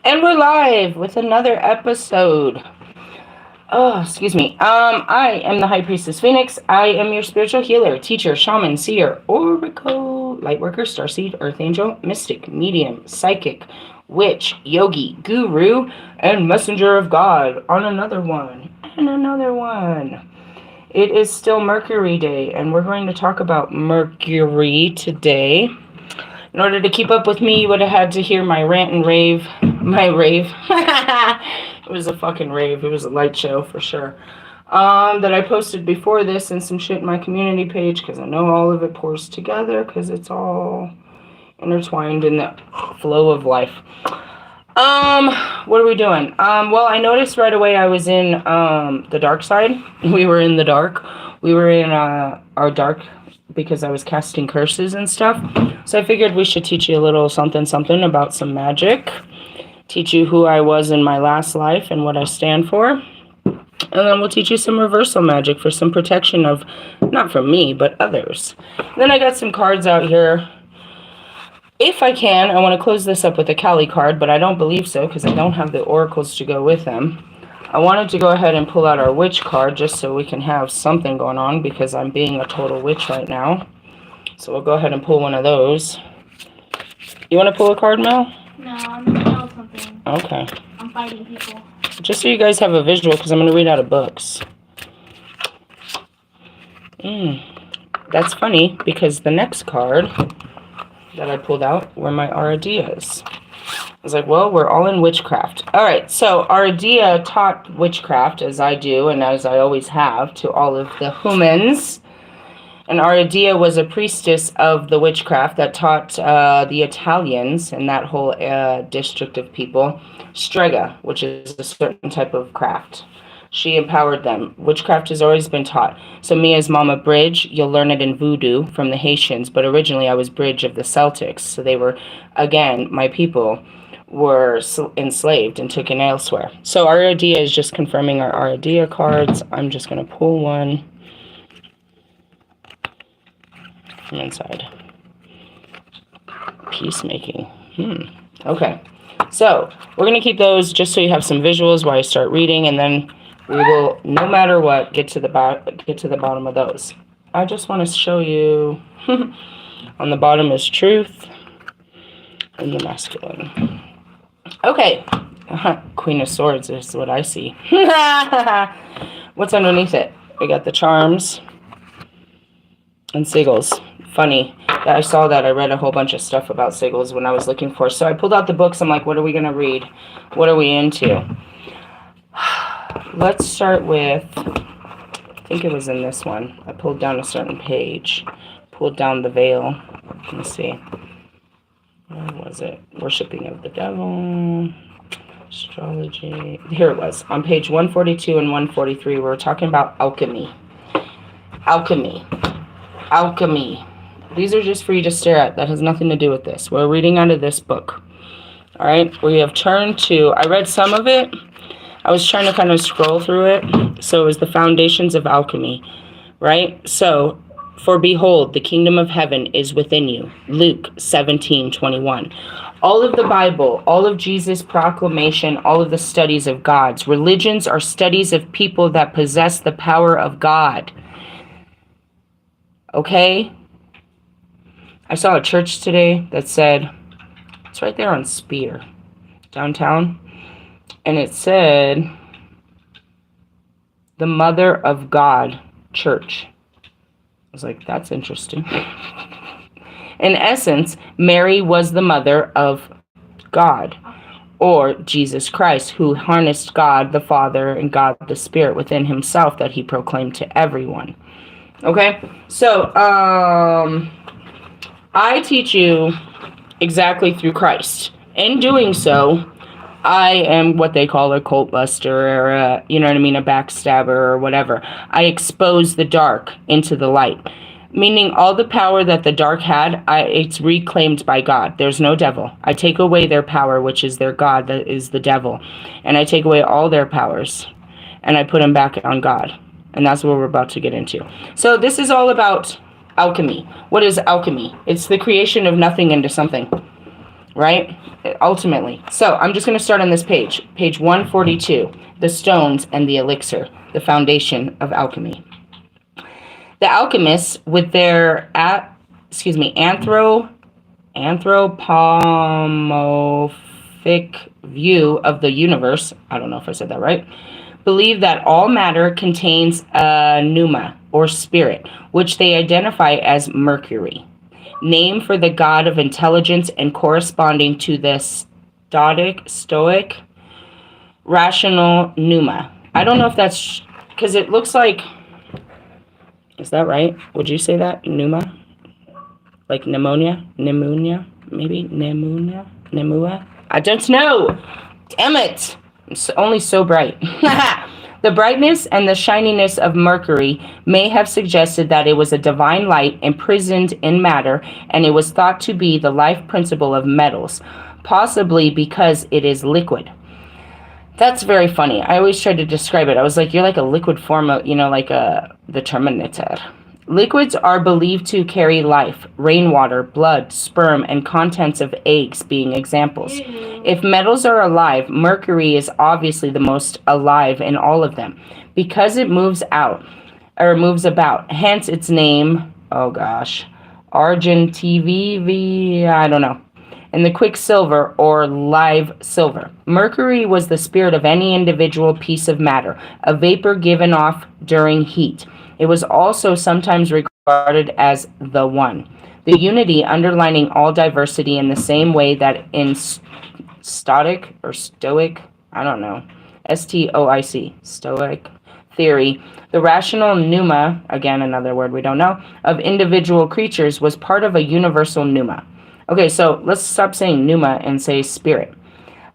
And we're live with another episode. Oh, excuse me. I am the High Priestess Phoenix. I am your spiritual healer, teacher, shaman, seer, oracle, lightworker, starseed, earth angel, mystic, medium, psychic, witch, yogi, guru, and messenger of God. On another one. And another one. It is still Mercury Day, and we're going to talk about Mercury today. In order to keep up with me, you would have had to hear my rant and rave. My rave. It was a fucking rave. It was a light show for sure. That I posted before this and some shit in my community page because I know all of it pours together because it's all intertwined in the flow of life. What are we doing? Well, I noticed right away I was in the dark side. We were in the dark. We were in our dark because I was casting curses and stuff. So I figured we should teach you a little something about some magic. Teach you who I was in my last life and what I stand for. And then we'll teach you some reversal magic for some protection of, not from me, but others. Then I got some cards out here. If I can, I want to close this up with a Kali card, but I don't believe so because I don't have the oracles to go with them. I wanted to go ahead and pull out our witch card just so we can have something going on because I'm being a total witch right now. So we'll go ahead and pull one of those. You want to pull a card, Mel? No, I'm in the middle of something. Okay. I'm fighting people. Just so you guys have a visual because I'm going to read out of books. That's funny because the next card that I pulled out were my Aradeas. I was like, well, we're all in witchcraft. All right, so Aradea taught witchcraft, as I do, and as I always have, to all of the humans. And Aradea was a priestess of the witchcraft that taught the Italians and that whole district of people strega, which is a certain type of craft. She empowered them. Witchcraft has always been taught. So me as Mama Bridge, you'll learn it in voodoo from the Haitians, but originally I was Bridge of the Celtics. So they were, again, my people were enslaved and taken elsewhere. So Aradea is just confirming our Aradea cards. I'm just going to pull one from inside. Peacemaking. Okay. So we're going to keep those just so you have some visuals while I start reading, and then we will, no matter what, get to the bottom of those. I just want to show you on the bottom is truth and the masculine. Okay. Queen of Swords is what I see. What's underneath it? We got the charms and sigils. Funny. I saw that. I read a whole bunch of stuff about sigils when I was looking for. So I pulled out the books. I'm like, what are we going to read? What are we into? Let's start with, I think it was in this one. I pulled down a certain page. Pulled down the veil. Let me see. Where was it? Worshipping of the devil. Astrology. Here it was. On page 142 and 143, we're talking about alchemy. Alchemy. Alchemy. These are just for you to stare at. That has nothing to do with this. We're reading out of this book. All right. We have turned to, I read some of it. I was trying to kind of scroll through it. So it was the foundations of alchemy. Right? So, for behold, the kingdom of heaven is within you. Luke 17:21. All of the Bible, all of Jesus' proclamation, all of the studies of God's religions are studies of people that possess the power of God. Okay? I saw a church today that said, it's right there on Spear, downtown, and it said, the Mother of God Church. I was like, that's interesting. In essence, Mary was the mother of God, or Jesus Christ, who harnessed God the Father and God the Spirit within himself that he proclaimed to everyone. Okay? So, I teach you exactly through Christ. In doing so, I am what they call a cult buster or a, you know what I mean, a backstabber or whatever. I expose the dark into the light. Meaning all the power that the dark had, it's reclaimed by God. There's no devil. I take away their power, which is their God, that is the devil. And I take away all their powers. And I put them back on God. And that's what we're about to get into. So this is all about alchemy. What is alchemy? It's the creation of nothing into something. right? Ultimately. So I'm just going to start on this page. Page 142, the stones and the elixir, the foundation of alchemy. The alchemists, with their anthropomorphic view of the universe, I don't know if I said that right, believe that all matter contains a pneuma, or spirit, which they identify as Mercury, name for the god of intelligence and corresponding to the stoic rational pneuma. I don't know if that's because it looks like, is that right? Would you say that? Pneuma? Like pneumonia? Maybe? Pneumua? I don't know. Damn it. It's only so bright. The brightness and the shininess of Mercury may have suggested that it was a divine light imprisoned in matter, and it was thought to be the life principle of metals, possibly because it is liquid. That's very funny. I always tried to describe it. I was like, you're like a liquid form of, like the Terminator. Liquids are believed to carry life, rainwater, blood, sperm, and contents of eggs being examples. If metals are alive, Mercury is obviously the most alive in all of them, because it moves about. Hence its name, Argentiviv, I don't know. And the quicksilver or live silver. Mercury was the spirit of any individual piece of matter, a vapor given off during heat. It was also sometimes regarded as the one, the unity underlining all diversity in the same way that in stoic, I don't know, Stoic, stoic theory, the rational pneuma, again another word we don't know, of individual creatures was part of a universal pneuma. Okay, so let's stop saying pneuma and say spirit.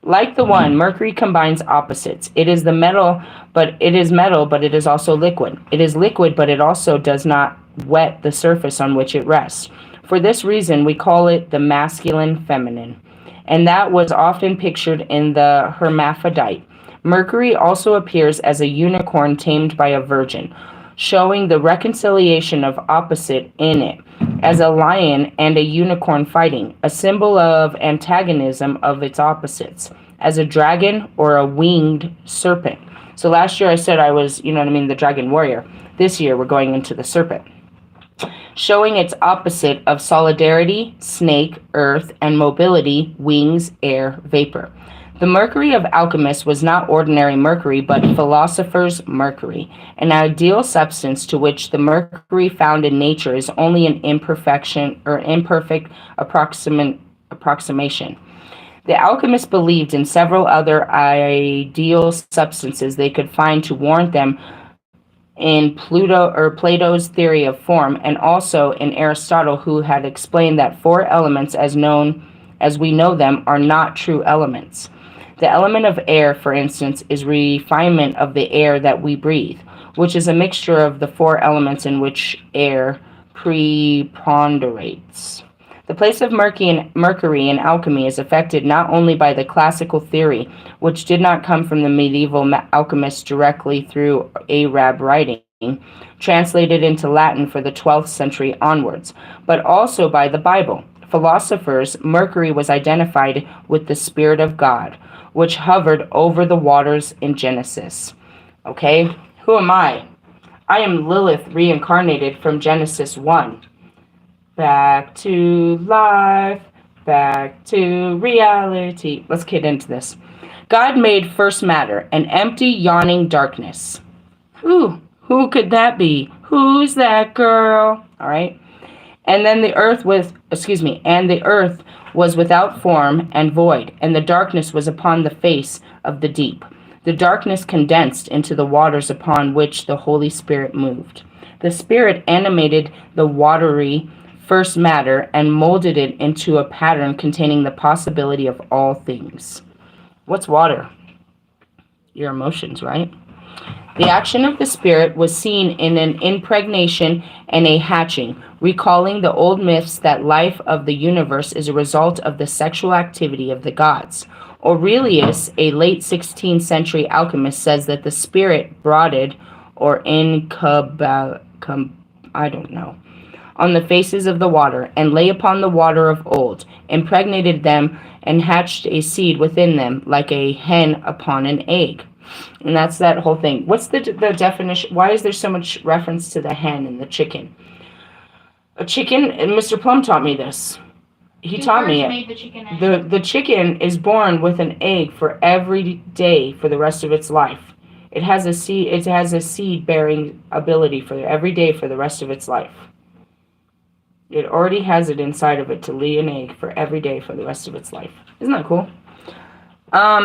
Like the one, Mercury combines opposites. It is metal, but it is also liquid. It is liquid, but it also does not wet the surface on which it rests. For this reason, we call it the masculine feminine, and that was often pictured in the hermaphrodite. Mercury also appears as a unicorn tamed by a virgin, showing the reconciliation of opposite in it, as a lion and a unicorn fighting, a symbol of antagonism of its opposites, as a dragon or a winged serpent. So last year I said I was, the dragon warrior. This year we're going into the serpent, showing its opposite of solidarity, snake, earth, and mobility, wings, air, vapor. The Mercury of alchemists was not ordinary Mercury, but philosopher's Mercury, an ideal substance to which the Mercury found in nature is only an imperfect approximation. The alchemists believed in several other ideal substances they could find to warrant them in Plato's theory of form, and also in Aristotle, who had explained that four elements as we know them are not true elements. The element of air, for instance, is refinement of the air that we breathe, which is a mixture of the four elements in which air preponderates. The place of Mercury in alchemy is affected not only by the classical theory, which did not come from the medieval alchemists directly through Arab writing, translated into Latin for the 12th century onwards, but also by the Bible. Philosophers, Mercury was identified with the Spirit of God, which hovered over the waters in Genesis. Okay, who am I? I am Lilith reincarnated from Genesis 1. Back to life, back to reality. Let's get into this. God made first matter, an empty, yawning darkness. Who could that be? Who's that girl? All right. And then the earth was without form and void, and the darkness was upon the face of the deep. The darkness condensed into the waters upon which the Holy Spirit moved. The Spirit animated the watery first matter and molded it into a pattern containing the possibility of all things. What's water? Your emotions, right? The action of the Spirit was seen in an impregnation and a hatching, recalling the old myths that life of the universe is a result of the sexual activity of the gods. Aurelius, a late 16th century alchemist, says that the Spirit brooded or on the faces of the water, and lay upon the water of old, impregnated them, and hatched a seed within them, like a hen upon an egg. And that's that whole thing. What's the definition? Why is there so much reference to the hen and the chicken? A chicken, and Mr. Plum taught me this. He taught me made the chicken it. The chicken is born with an egg for every day for the rest of its life. It has a seed. It has a seed bearing ability for every day for the rest of its life. It already has it inside of it to lay an egg for every day for the rest of its life. Isn't that cool?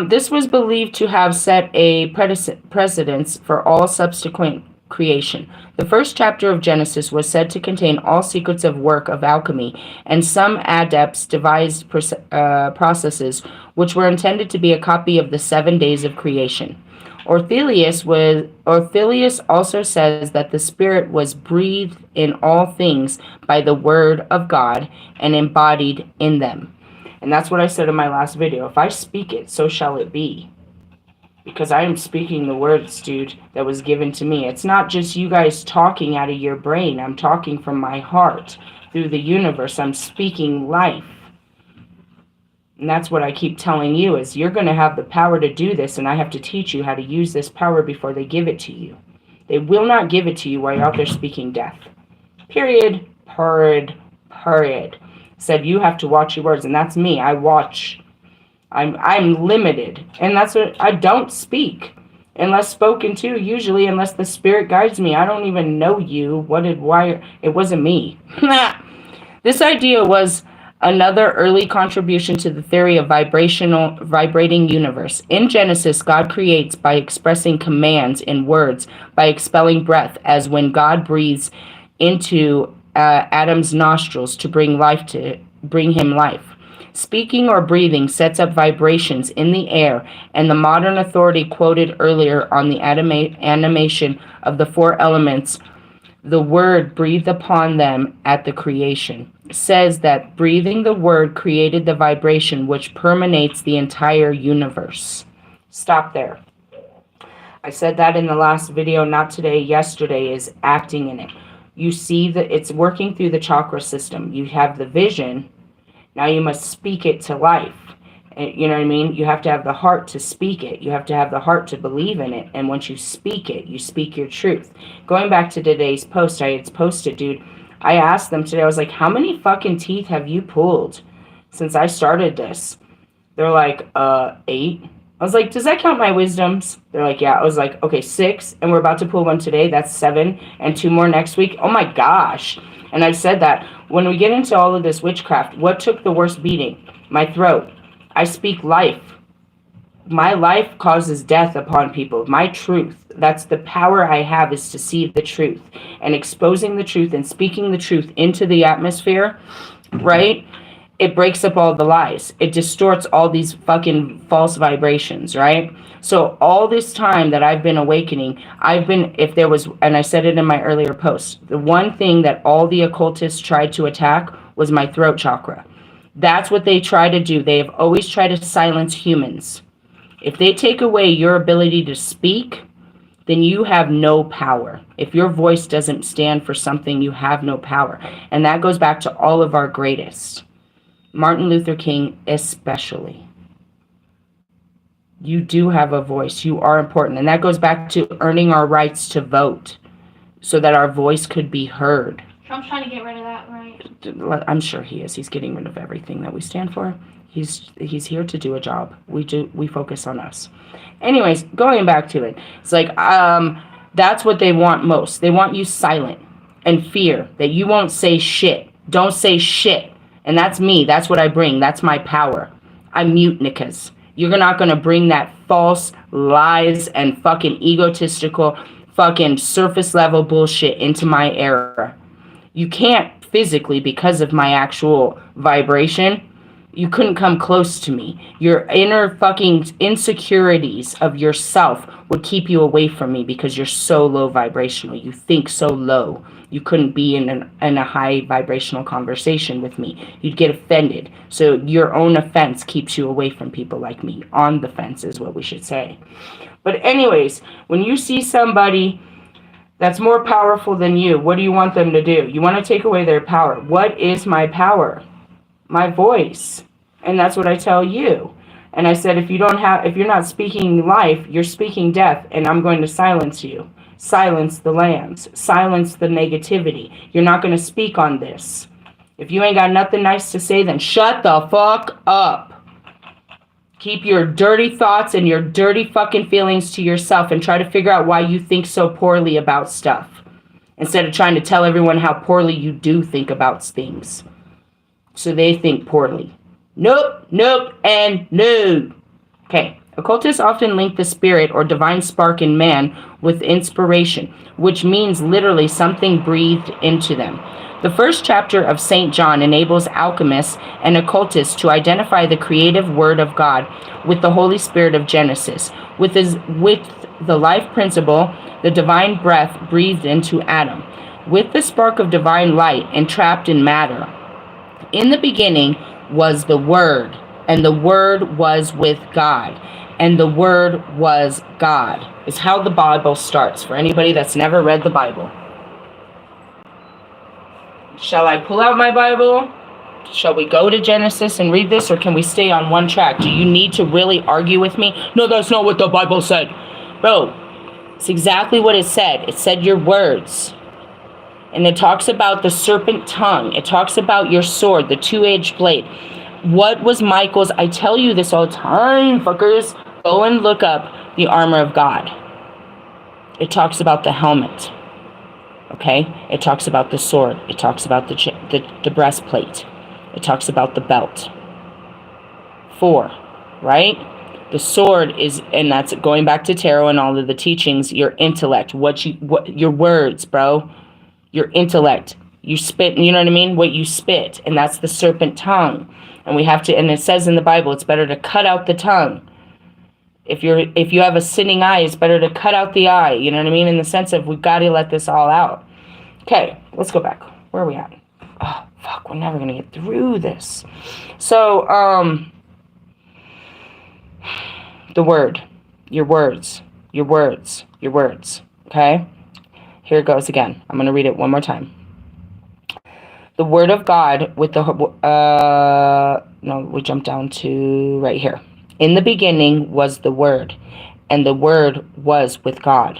This was believed to have set a precedence for all subsequent creation. The first chapter of Genesis was said to contain all secrets of work of alchemy, and some adepts devised processes which were intended to be a copy of the 7 days of creation. Ortelius also says that the Spirit was breathed in all things by the Word of God and embodied in them. And that's what I said in my last video. If I speak it, so shall it be. Because I am speaking the words, dude, that was given to me. It's not just you guys talking out of your brain. I'm talking from my heart through the universe. I'm speaking life. And that's what I keep telling you is you're going to have the power to do this, and I have to teach you how to use this power before they give it to you. They will not give it to you while you're out there speaking death. Period. Period. Said you have to watch your words, and that's me. I watch. I'm limited, and that's what I don't speak unless spoken to. Usually, unless the Spirit guides me. I don't even know you. Why? It wasn't me. This idea was another early contribution to the theory of vibrating universe. In Genesis, God creates by expressing commands in words, by expelling breath, as when God breathes into Adam's nostrils to bring him life. Speaking or breathing sets up vibrations in the air, and the modern authority quoted earlier on the animation of the 4 elements, the word breathed upon them at the creation, says that breathing the word created the vibration which permeates the entire universe. Stop there. I said that in the last video, not today, yesterday, is acting in it. You see that it's working through the chakra system. You have the vision. Now you must speak it to life. You know what I mean? You have to have the heart to speak it. You have to have the heart to believe in it. And once you speak it, you speak your truth. Going back to today's post, I had posted, dude, I asked them today, I was like, how many fucking teeth have you pulled since I started this? They're like, 8. I was like, does that count my wisdoms? They're like, yeah. I was like, okay, 6. And we're about to pull one today. That's 7. And 2 more next week. Oh my gosh. And I said that when we get into all of this witchcraft, what took the worst beating? My throat. I speak life. My life causes death upon people. My truth. That's the power I have, is to see the truth. And exposing the truth and speaking the truth into the atmosphere, right? It breaks up all the lies. It distorts all these fucking false vibrations, right? So all this time that I've been awakening, if there was, and I said it in my earlier post, the one thing that all the occultists tried to attack was my throat chakra. That's what they try to do. They have always tried to silence humans. If they take away your ability to speak, then you have no power. If your voice doesn't stand for something, you have no power. And that goes back to all of our greatest. Martin Luther King especially. You do have a voice. You are important. And that goes back to earning our rights to vote so that our voice could be heard. Trump's trying to get rid of that, right? I'm sure he is. He's getting rid of everything that we stand for. He's here to do a job. We focus on us. Anyways, going back to it. It's like that's what they want most. They want you silent and fear that you won't say shit. Don't say shit. And that's me. That's what I bring. That's my power. I mute niggas. You're not going to bring that false lies and fucking egotistical fucking surface level bullshit into my era. You can't physically because of my actual vibration. You couldn't come close to me. Your inner fucking insecurities of yourself would keep you away from me because you're so low vibrational. You think so low. You couldn't be in a high vibrational conversation with me. You'd get offended. So your own offense keeps you away from people like me. On the fence is what we should say. But anyways, when you see somebody that's more powerful than you. What do you want them to do? You want to take away their power. What is my power? My voice. And that's what I tell you. And I said, if you're not speaking life, you're speaking death, and I'm going to silence you. Silence the lambs. Silence the negativity. You're not going to speak on this. If you ain't got nothing nice to say, then shut the fuck up. Keep your dirty thoughts and your dirty fucking feelings to yourself and try to figure out why you think so poorly about stuff. Instead of trying to tell everyone how poorly you do think about things. So they think poorly. Nope, nope, and no. Okay. Occultists often link the spirit or divine spark in man with inspiration, which means literally something breathed into them. The first chapter of St. John enables alchemists and occultists to identify the creative word of God with the Holy Spirit of Genesis, with the life principle, the divine breath breathed into Adam, with the spark of divine light entrapped in matter. In the beginning was the Word, and the Word was with God, and the Word was God, is how the Bible starts, for anybody that's never read the Bible. Shall I pull out my Bible? Shall we go to Genesis and read this, or can we stay on one track? Do you need to really argue with me? No, that's not what the Bible said. Bro, it's exactly what it said. It said your words. And it talks about the serpent tongue. It talks about your sword, the two-edged blade. What was Michael's? I tell you this all the time, fuckers. Go and look up the armor of God. It talks about the helmet. Okay? It talks about the sword. It talks about the breastplate. It talks about the belt. 4, right? The sword is, and that's going back to tarot and all of the teachings, your intellect, your words, bro. Your intellect. You spit, you know what I mean? What you spit. And that's the serpent tongue. And we have to, and it says in the Bible, it's better to cut out the tongue. If you have a sinning eye, it's better to cut out the eye. You know what I mean? In the sense of, we've got to let this all out. Okay, let's go back. Where are we at? Oh, fuck, we're never going to get through this. So, the word. Your words. Your words. Your words. Okay? Here it goes again. I'm going to read it one more time. The word of God with the... no, we jump down to right here. In the beginning was the Word, and the Word was with God,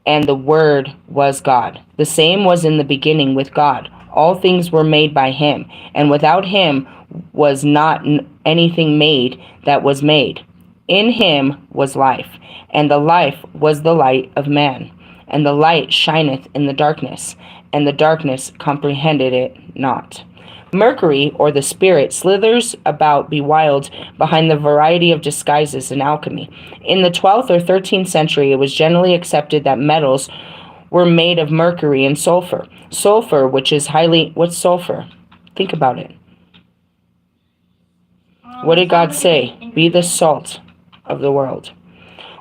and the Word was God. The same was in the beginning with God. All things were made by him, and without him was not anything made that was made. In him was life, and the life was the light of man. And the light shineth in the darkness, and the darkness comprehended it not. Mercury, or the spirit, slithers about bewild behind the variety of disguises in alchemy. In the 12th or 13th century, it was generally accepted that metals were made of mercury and sulfur. Sulfur, which is highly... What's sulfur? Think about it. What did God say? Be the salt of the world.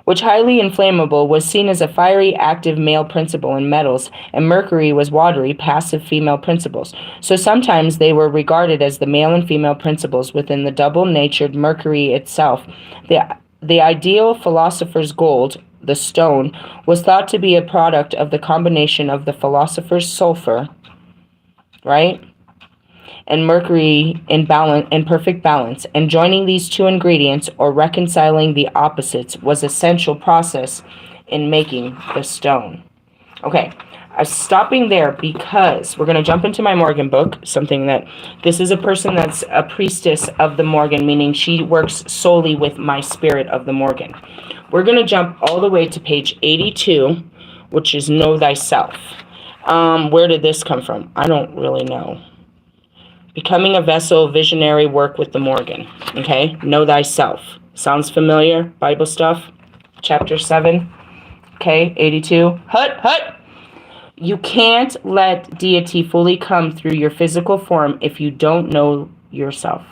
Which highly inflammable was seen as a fiery, active male principle in metals, and mercury was watery, passive female principles. So sometimes they were regarded as the male and female principles within the double-natured mercury itself. The ideal philosopher's gold, the stone, was thought to be a product of the combination of the philosopher's sulfur, right, and mercury in perfect balance, and joining these two ingredients or reconciling the opposites was essential process in making the stone. Okay, I'm stopping there because we're going to jump into my Morgan book, something that this is a person that's a priestess of the Morgan, meaning she works solely with my spirit of the Morgan. We're going to jump all the way to page 82, which is Know Thyself. Where did this come from? I don't really know. Becoming a vessel, visionary work with the Morgan. Okay? Know thyself. Sounds familiar? Bible stuff. Chapter 7. Okay? 82. Hut! You can't let deity fully come through your physical form if you don't know yourself.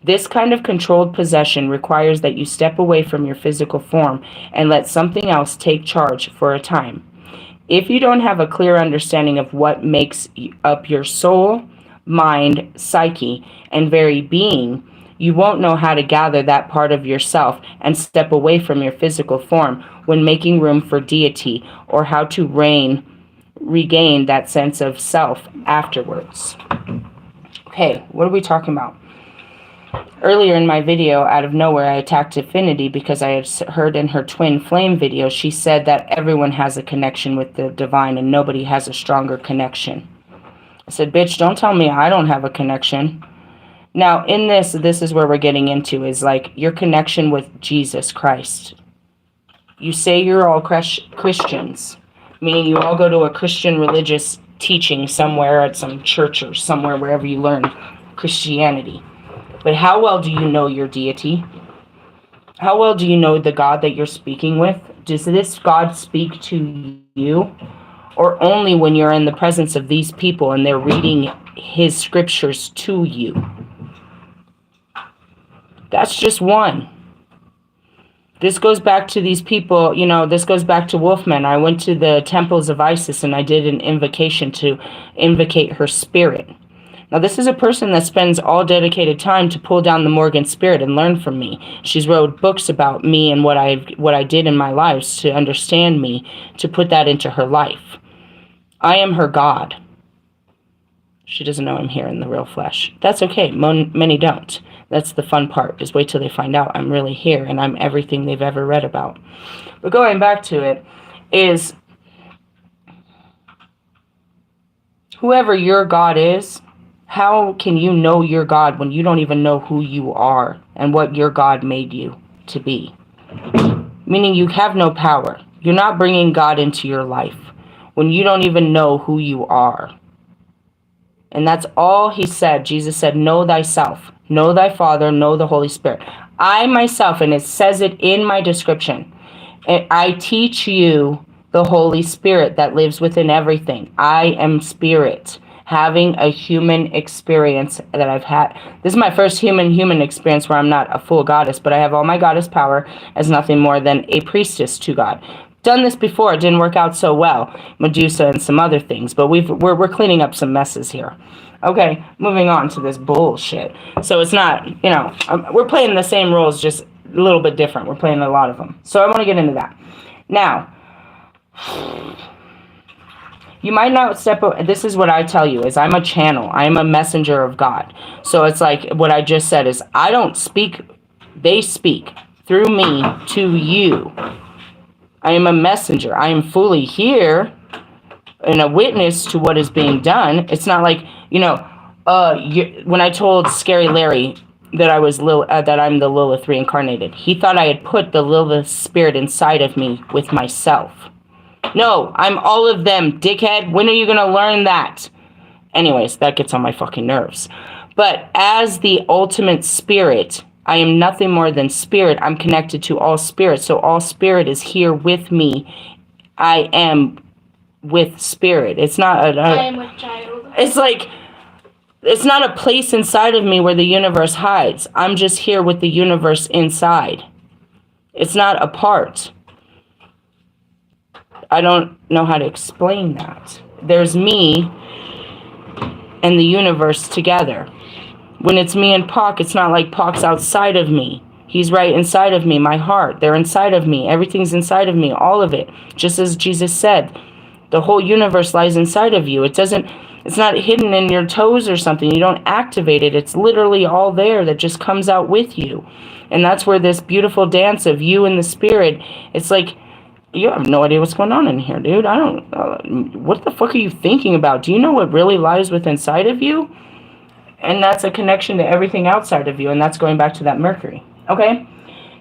This kind of controlled possession requires that you step away from your physical form and let something else take charge for a time. If you don't have a clear understanding of what makes up your soul, mind, psyche, and very being, You won't know how to gather that part of yourself and step away from your physical form when making room for deity, or how to regain that sense of self afterwards. Okay, what are we talking about? Earlier in my video, out of nowhere, I attacked Affinity because I had heard in her twin flame video, she said that everyone has a connection with the divine and nobody has a stronger connection. I said, bitch, don't tell me I don't have a connection. Now, in this is where we're getting into, is like your connection with Jesus Christ. You say you're all Christians, meaning you all go to a Christian religious teaching somewhere at some church or somewhere, wherever you learn Christianity. But how well do you know your deity? How well do you know the God that you're speaking with? Does this God speak to you? Or only when you're in the presence of these people and they're reading his scriptures to you? That's just one. This goes back to these people, this goes back to Wolfman. I went to the temples of Isis and I did an invocation to invocate her spirit. Now, this is a person that spends all dedicated time to pull down the Morgan spirit and learn from me. She's wrote books about me and what I did in my life to understand me, to put that into her life. I am her God. She doesn't know I'm here in the real flesh. That's okay. Many don't. That's the fun part, is wait till they find out I'm really here and I'm everything they've ever read about. But going back to it, is whoever your God is, how can you know your God when you don't even know who you are and what your God made you to be? Meaning you have no power. You're not bringing God into your life when you don't even know who you are. And that's all he said. Jesus said, know thyself, know thy Father, know the Holy Spirit. I myself, and it says it in my description, I teach you the Holy Spirit that lives within everything. I am spirit, having a human experience that I've had. This is my first human experience where I'm not a full goddess, but I have all my goddess power as nothing more than a priestess to God. Done this before, it didn't work out so well. Medusa and some other things, but we're cleaning up some messes here. Okay, moving on to this bullshit. So it's not, we're playing the same roles, just a little bit different. We're playing a lot of them. So I want to get into that. Now, you might not this is what I tell you, is I'm a channel. I'm a messenger of God. So it's like what I just said is I don't speak, they speak through me to you. I am a messenger. I am fully here and a witness to what is being done. It's not like, when I told Scary Larry that that I'm the Lilith reincarnated, he thought I had put the Lilith spirit inside of me with myself. No, I'm all of them, dickhead. When are you going to learn that? Anyways, that gets on my fucking nerves. But as the ultimate spirit, I am nothing more than spirit. I'm connected to all spirit. So all spirit is here with me. I am with spirit. It's not I am with child. It's like, it's not a place inside of me where the universe hides. I'm just here with the universe inside. It's not a part. I don't know how to explain that. There's me and the universe together. When it's me and Pac, it's not like Pac's outside of me. He's right inside of me, my heart. They're inside of me. Everything's inside of me, all of it. Just as Jesus said, the whole universe lies inside of you. It's not hidden in your toes or something. You don't activate it. It's literally all there that just comes out with you. And that's where this beautiful dance of you and the spirit, it's like, you have no idea what's going on in here, dude. What the fuck are you thinking about? Do you know what really lies within inside of you? And that's a connection to everything outside of you, and that's going back to that Mercury, okay?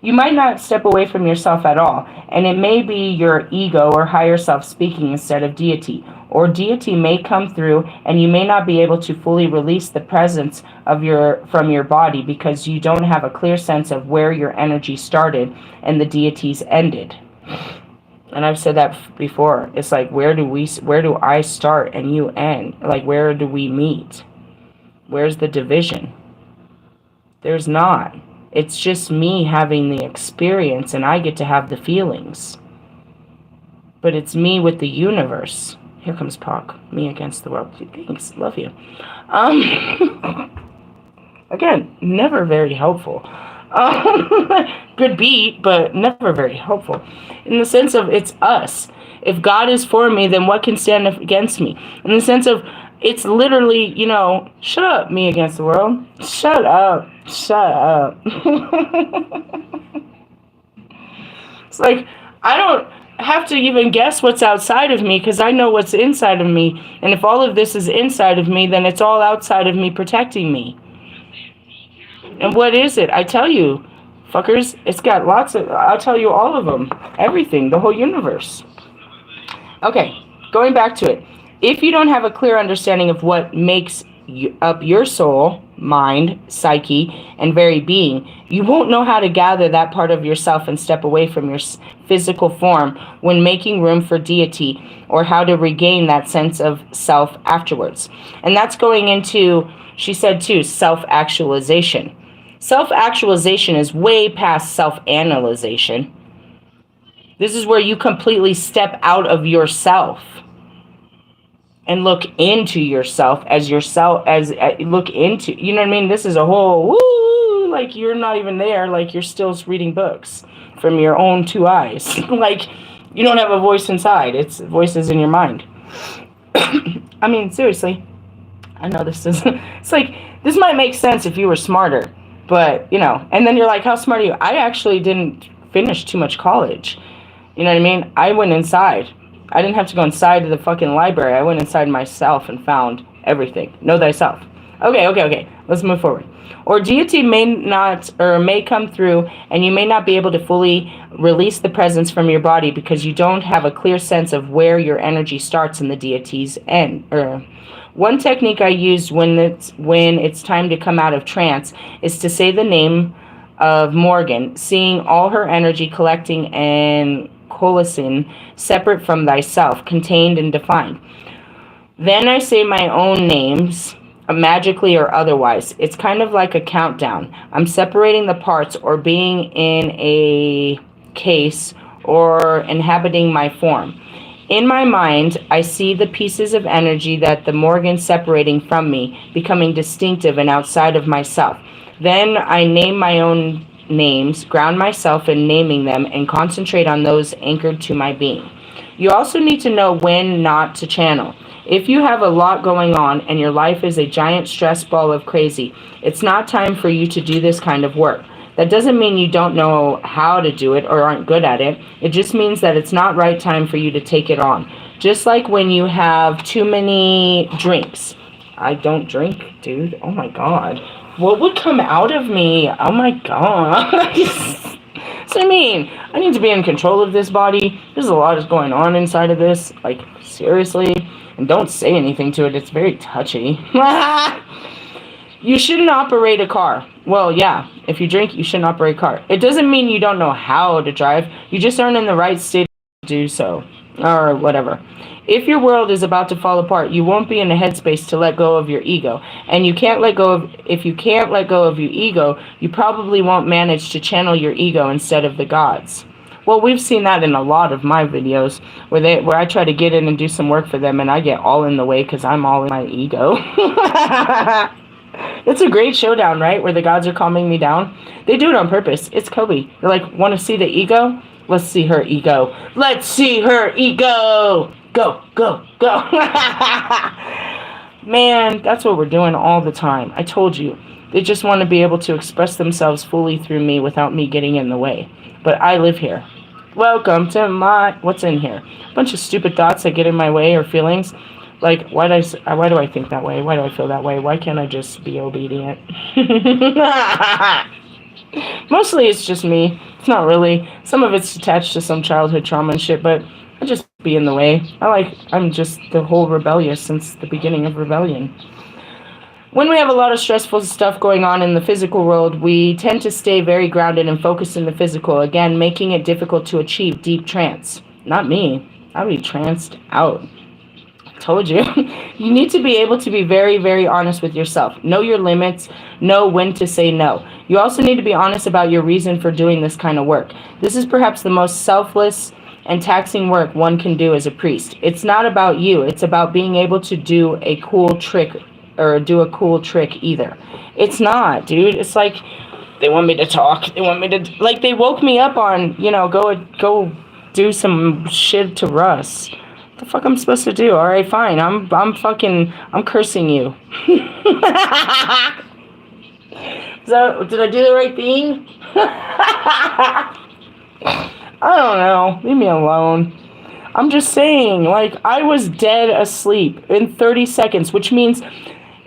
You might not step away from yourself at all, and it may be your ego or higher self speaking instead of deity, or deity may come through, and you may not be able to fully release the presence of from your body because you don't have a clear sense of where your energy started and the deities ended. And I've said that before. It's like, where do I start and you end? Like, where do we meet? Where's the division? There's not. It's just me having the experience and I get to have the feelings. But it's me with the universe. Here comes Pac. Me against the world. Thanks. Love you. Again, never very helpful. Good beat, but never very helpful. In the sense of it's us. If God is for me, then what can stand against me? In the sense of it's literally, shut up, me against the world. Shut up. Shut up. It's like, I don't have to even guess what's outside of me because I know what's inside of me. And if all of this is inside of me, then it's all outside of me protecting me. And what is it? I tell you, fuckers, it's got lots of, I'll tell you all of them. Everything, the whole universe. Okay, going back to it. If you don't have a clear understanding of what makes up your soul, mind, psyche, and very being, you won't know how to gather that part of yourself and step away from your physical form when making room for deity, or how to regain that sense of self afterwards. And that's going into, she said too, self-actualization. Self-actualization is way past self-analyzation. This is where you completely step out of yourself and look into yourself as look into, you know what I mean? This is a whole, woo, like you're not even there, like you're still reading books from your own two eyes. Like you don't have a voice inside, it's voices in your mind. I mean, seriously, I know this is, it's like, this might make sense if you were smarter, but, and then you're like, how smart are you? I actually didn't finish too much college. You know what I mean? I went inside. I didn't have to go inside to the fucking library. I went inside myself and found everything. Know thyself. Okay. Let's move forward. Or deity may not, or may come through, and you may not be able to fully release the presence from your body because you don't have a clear sense of where your energy starts and the deity's end. One technique I used when it's time to come out of trance is to say the name of Morgan, seeing all her energy collecting and coalescing separate from thyself, contained and defined. Then I say my own names, magically or otherwise. It's kind of like a countdown. I'm separating the parts, or being in a case, or inhabiting my form. In my mind, I see the pieces of energy that the Morgan separating from me, becoming distinctive and outside of myself. Then I name my own names, ground myself in naming them, and concentrate on those anchored to my being. You also need to know when not to channel. If you have a lot going on and your life is a giant stress ball of crazy, it's not time for you to do this kind of work. That doesn't mean you don't know how to do it or aren't good at it. It just means that it's not right time for you to take it on. Just like when you have too many drinks. I don't drink, dude. Oh my God. What would come out of me? Oh my God. So I mean, I need to be in control of this body. There's a lot that's going on inside of this. Like, seriously. And don't say anything to it. It's very touchy. You shouldn't operate a car. Well, yeah. If you drink, you shouldn't operate a car. It doesn't mean you don't know how to drive. You just aren't in the right state to do so. Or whatever. If your world is about to fall apart, you won't be in a headspace to let go of your ego. And if you can't let go of your ego, you probably won't manage to channel your ego instead of the gods. Well, we've seen that in a lot of my videos where I try to get in and do some work for them and I get all in the way because I'm all in my ego. It's a great showdown, right? Where the gods are calming me down. They do it on purpose. It's Kobe. They're like, want to see the ego? Let's see her ego. Let's see her ego. Go, go, go. Man, that's what we're doing all the time. I told you. They just want to be able to express themselves fully through me without me getting in the way. But I live here. Welcome to what's in here? A bunch of stupid thoughts that get in my way or feelings. Like, why do I think that way? Why do I feel that way? Why can't I just be obedient? Mostly it's just me. It's not really. Some of it's attached to some childhood trauma and shit, but I just be in the way. I'm just the whole rebellious since the beginning of rebellion. When we have a lot of stressful stuff going on in the physical world, we tend to stay very grounded and focused in the physical, again, making it difficult to achieve deep trance. Not me. I'll be tranced out. Told you. You need to be able to be very, very honest with yourself. Know your limits. Know when to say no. You also need to be honest about your reason for doing this kind of work. This is perhaps the most selfless and taxing work one can do as a priest. It's not about you. It's about being able to do a cool trick or do a cool trick either. It's not, dude. It's like they want me to talk. They want me to, like, they woke me up on, you know, go do some shit to Russ. What the fuck I'm supposed to do? All right, fine. I'm cursing you. So did I do the right thing? I don't know. Leave me alone. I'm just saying, like, I was dead asleep in 30 seconds, which means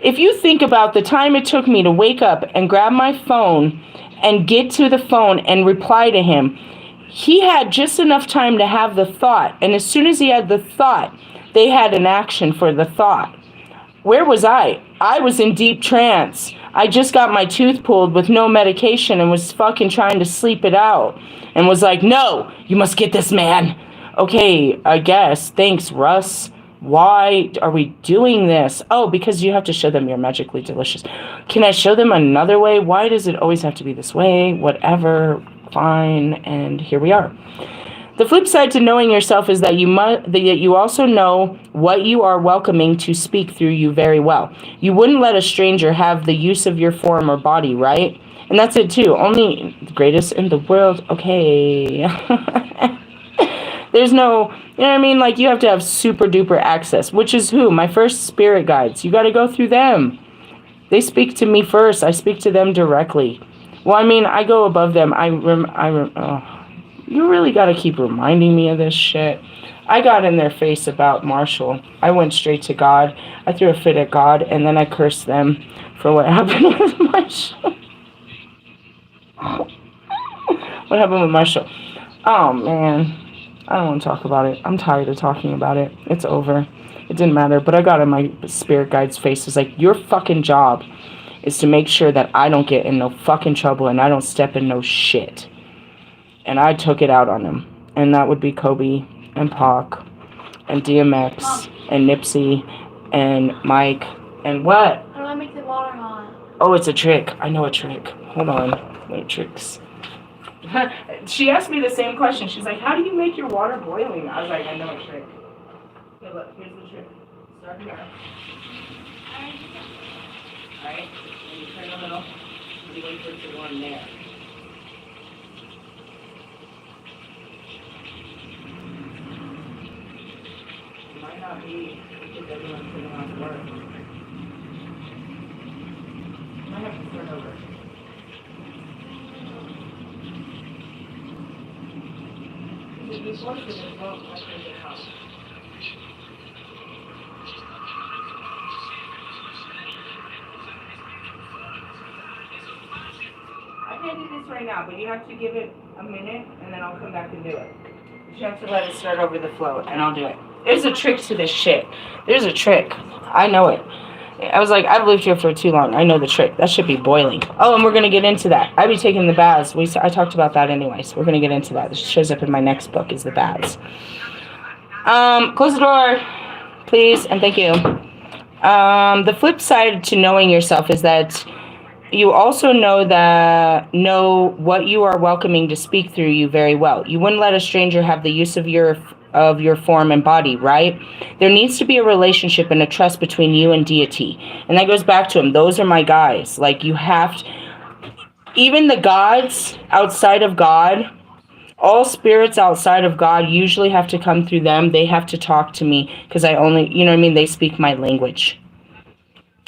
if you think about the time it took me to wake up and grab my phone and get to the phone and reply to him, he had just enough time to have the thought. And as soon as he had the thought, they had an action for the thought. Where was I? I was in deep trance. I just got my tooth pulled with no medication and was fucking trying to sleep it out. And was like, no, you must get this man. Okay, I guess. Thanks, Russ. Why are we doing this? Oh, because you have to show them you're magically delicious. Can I show them another way? Why does it always have to be this way? Whatever. Fine. And here we are. The flip side to knowing yourself is that you also know what you are welcoming to speak through you very well. You wouldn't let a stranger have the use of your form or body, right? And that's it too. Only the greatest in the world. Okay. There's no, you know what I mean? Like, you have to have super duper access, which is who? My first spirit guides. You got to go through them. They speak to me first. I speak to them directly. Well, I mean, I go above them. You really got to keep reminding me of this shit. I got in their face about Marshall. I went straight to God. I threw a fit at God, and then I cursed them for what happened with Marshall. What happened with Marshall? Oh, man. I don't want to talk about it. I'm tired of talking about it. It's over. It didn't matter. But I got in my spirit guide's face. It's like, your fucking job is to make sure that I don't get in no fucking trouble and I don't step in no shit. And I took it out on him. And that would be Kobe and Pac and DMX and Nipsey and Mike and what? How do I make the water hot? Oh, it's a trick. I know a trick. Hold on. What tricks? She asked me the same question. She's like, how do you make your water boiling? I was like, I know a trick. Okay, look, here's the trick. Start here. Alright? And you turn a little. You wait for it to warm there. It might not be because everyone's turning off work. You might have to start over. If you force it, it won't let you get out. I can't do this right now, but you have to give it a minute, and then I'll come back and do it. You have to let it start over the flow, and I'll do it. There's a trick to this shit. There's a trick. I know it. I was like, I've lived here for too long. I know the trick. That should be boiling. Oh, and we're going to get into that. I be taking the baths. I talked about that anyway, so we're going to get into that. This shows up in my next book is the baths. Close the door, please, and thank you. The flip side to knowing yourself is that you also know what you are welcoming to speak through you very well. You wouldn't let a stranger have the use of your form and body, right? There needs to be a relationship and a trust between you and deity. And that goes back to him. Those are my guys. Like, you have to, even the gods outside of God, all spirits outside of God usually have to come through them. They have to talk to me because I only, you know what I mean? They speak my language.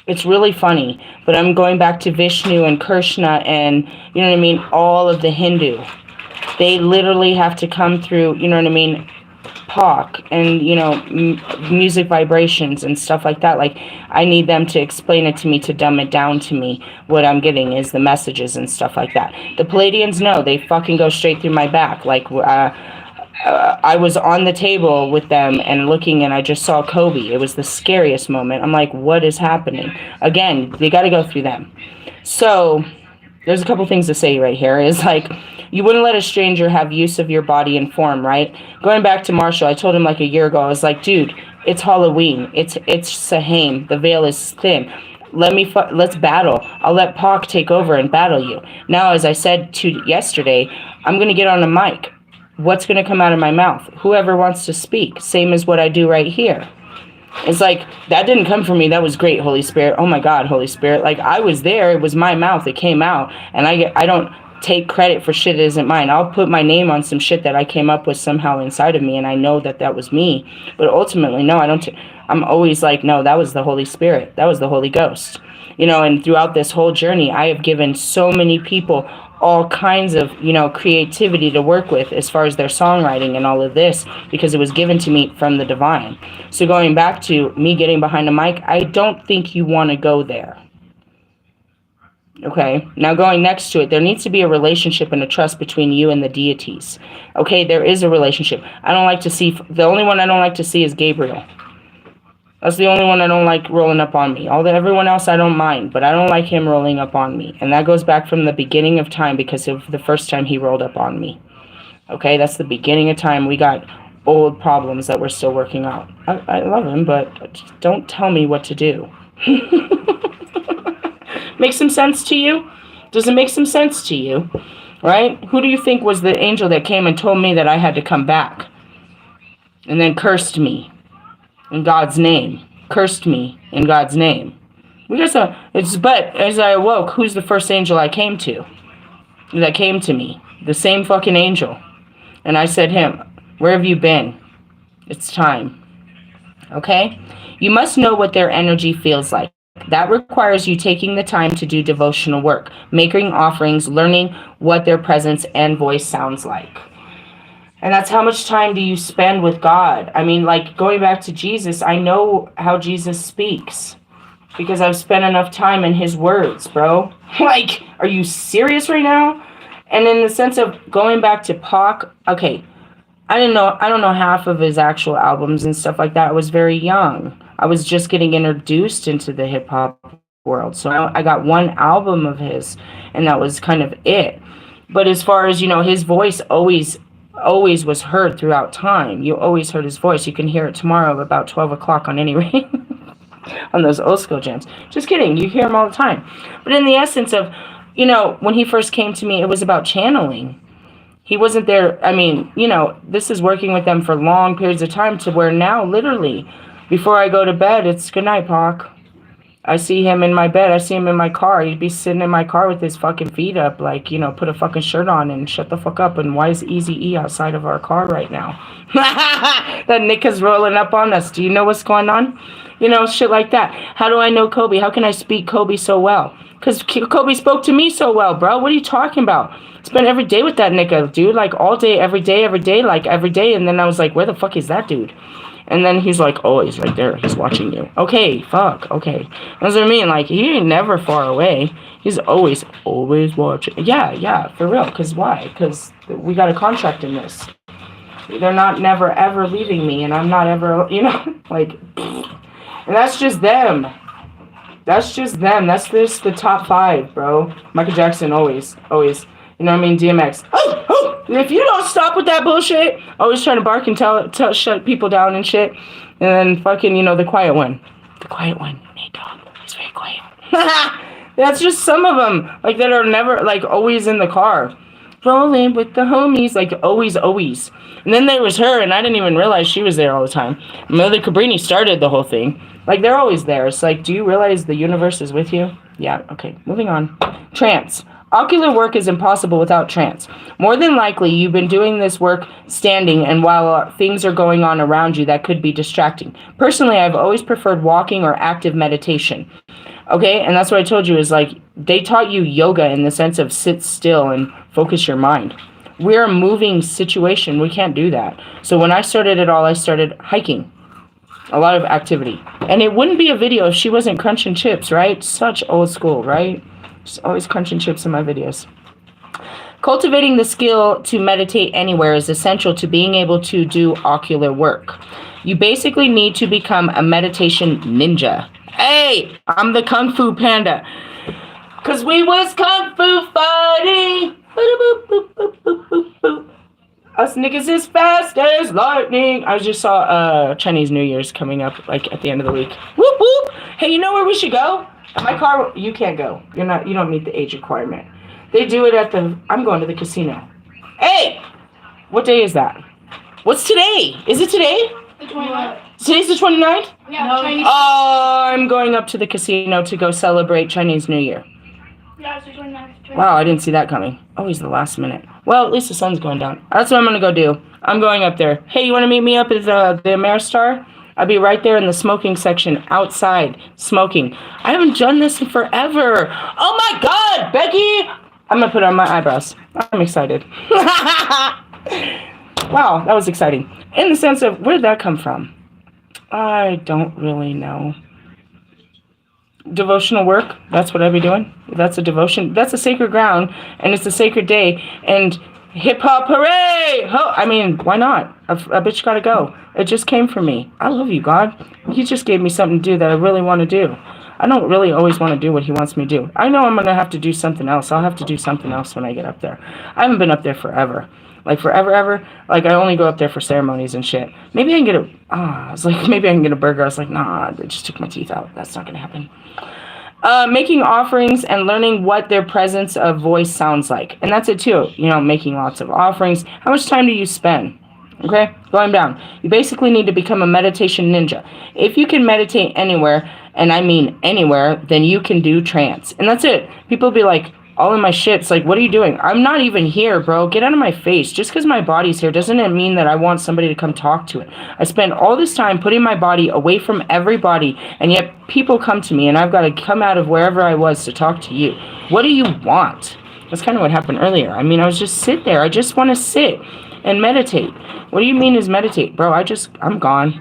It's really funny, but I'm going back to Vishnu and Krishna and, you know what I mean, all of the Hindu. They literally have to come through, you know what I mean, Pac and, you know, music vibrations and stuff like that. Like, I need them to explain it to me, to dumb it down to me. What I'm getting is the messages and stuff like that. The Palladians, no, they fucking go straight through my back. Like, I was on the table with them and looking, and I just saw Kobe. It was the scariest moment. I'm like, what is happening? Again, they got to go through them. So there's a couple things to say right here. Is like, you wouldn't let a stranger have use of your body and form, right? Going back to Marshall, I told him like a year ago, I was like, dude, it's Halloween. It's Sahame. The veil is thin. Let's battle. I'll let Pac take over and battle you. Now, as I said yesterday, I'm going to get on a mic. What's going to come out of my mouth? Whoever wants to speak. Same as what I do right here. It's like, that didn't come from me. That was great, Holy Spirit. Oh my God, Holy Spirit. Like, I was there. It was my mouth. It came out. And I don't take credit for shit that isn't mine. I'll put my name on some shit that I came up with somehow inside of me, and I know that that was me. But ultimately, no, I don't. I'm always like, no, that was the Holy Spirit. That was the Holy Ghost. You know, and throughout this whole journey, I have given so many people all kinds of, you know, creativity to work with as far as their songwriting and all of this, because it was given to me from the divine. So going back to me getting behind a mic, I don't think you want to go there. Okay, now going next to it, there needs to be a relationship and a trust between you and the deities. Okay, there is a relationship. I don't like to see, the only one I don't like to see is Gabriel. That's the only one I don't like rolling up on me. Everyone else I don't mind, but I don't like him rolling up on me. And that goes back from the beginning of time, because of the first time he rolled up on me. Okay, that's the beginning of time. We got old problems that we're still working out. I love him, but don't tell me what to do. Make some sense to you? Does it make some sense to you? Right? Who do you think was the angel that came and told me that I had to come back? And then cursed me in God's name. Cursed me in God's name. But as I awoke, who's the first angel I came to? That came to me. The same fucking angel. And I said, him, where have you been? It's time. Okay? You must know what their energy feels like. That requires you taking the time to do devotional work, making offerings, learning what their presence and voice sounds like. And that's how much time do you spend with God? I mean, like, going back to Jesus, I know how Jesus speaks because I've spent enough time in his words, bro. Like, are you serious right now? And in the sense of going back to Pac, okay, I don't know half of his actual albums and stuff like that. I was very young. I was just getting introduced into the hip hop world. So I got one album of his, and that was kind of it. But as far as, you know, his voice always was heard throughout time. You always heard his voice. You can hear it tomorrow about 12 o'clock on any rate. On those old school jams. Just kidding. You hear him all the time. But in the essence of, you know, when he first came to me, it was about channeling. He wasn't there. I mean, you know, this is working with them for long periods of time to where now, literally, before I go to bed, it's good night, Pac. I see him in my bed. I see him in my car. He'd be sitting in my car with his fucking feet up, like, you know, put a fucking shirt on and shut the fuck up. And why is Eazy-E outside of our car right now? That Nick is rolling up on us. Do you know what's going on? You know, shit like that. How do I know Kobe? How can I speak Kobe so well? Because Kobe spoke to me so well, bro. What are you talking about? Spent every day with that nigga, dude. Like, all day, every day, like, every day. And then I was like, where the fuck is that dude? And then he's like, oh, he's right there. He's watching you. Okay, fuck, okay. That's what I mean. Like, he ain't never far away. He's always watching. Yeah, for real. Because why? Because we got a contract in this. They're not never, ever leaving me. And I'm not ever, you know, like, and that's just them. That's just them. That's just the top 5, bro. Michael Jackson, always. You know what I mean? DMX. Oh! If you don't stop with that bullshit, always trying to bark and tell shut people down and shit. And then fucking, you know, the quiet one. Nate Dogg. He's very quiet. That's just some of them. Like, that are never, like, always in the car. Rolling with the homies. Like, always. And then there was her, and I didn't even realize she was there all the time. Mother Cabrini started the whole thing. Like, they're always there. It's like, do you realize the universe is with you? Yeah, okay. Moving on. Trance. Ocular work is impossible without trance. More than likely, you've been doing this work standing, and while things are going on around you, that could be distracting. Personally, I've always preferred walking or active meditation. Okay, and that's what I told you is, like, they taught you yoga in the sense of sit still and focus your mind. We're a moving situation. We can't do that. So when I started it all, I started hiking. A lot of activity. And it wouldn't be a video if she wasn't crunching chips, right? Such old school, right? Just always crunching chips in my videos. Cultivating the skill to meditate anywhere is essential to being able to do ocular work. You basically need to become a meditation ninja. Hey, I'm the Kung Fu Panda. Cause we was Kung Fu fighting. Us niggas is fast as lightning. I just saw Chinese New Year's coming up, like, at the end of the week. Whoop whoop. Hey, you know where we should go? My car, you can't go. You don't meet the age requirement. They do it at I'm going to the casino. Hey! What day is that? What's today? Is it today? The 21st. Today's the 29th? Yeah, No. Chinese. I'm going up to the casino to go celebrate Chinese New Year. Yeah, it's the 29th. Wow, I didn't see that coming. Always the last minute. Well, at least the sun's going down. That's what I'm going to go do. I'm going up there. Hey, you want to meet me up at the Ameristar? I'll be right there in the smoking section, outside, smoking. I haven't done this in forever. Oh my God, Becky! I'm going to put it on my eyebrows. I'm excited. Wow, that was exciting. In the sense of, where did that come from? I don't really know. Devotional work, that's what I'd be doing. That's a devotion. That's a sacred ground, and it's a sacred day, and hip-hop hooray! I mean, why not? A bitch gotta go. It just came from me. I love you, God. He just gave me something to do that I really want to do. I don't really always want to do what he wants me to do. I know I'm going to have to do something else. I'll have to do something else when I get up there. I haven't been up there forever. Like, forever, ever. Like, I only go up there for ceremonies and shit. Maybe I can get I was like, maybe I can get a burger. I was like, nah, they just took my teeth out. That's not going to happen. Making offerings and learning what their presence of voice sounds like. And that's it too. You know, making lots of offerings. How much time do you spend? Okay, going down. You basically need to become a meditation ninja. If you can meditate anywhere, and I mean anywhere, then you can do trance. And that's it. People be like, all in my shit's like, what are you doing? I'm not even here, bro. Get out of my face. Just because my body's here doesn't it mean that I want somebody to come talk to it. I spend all this time putting my body away from everybody, and yet people come to me, and I've got to come out of wherever I was to talk to you. What do you want? That's kind of what happened earlier. I mean, I was just sit there. I just want to sit and meditate. What do you mean is meditate? Bro, I'm gone.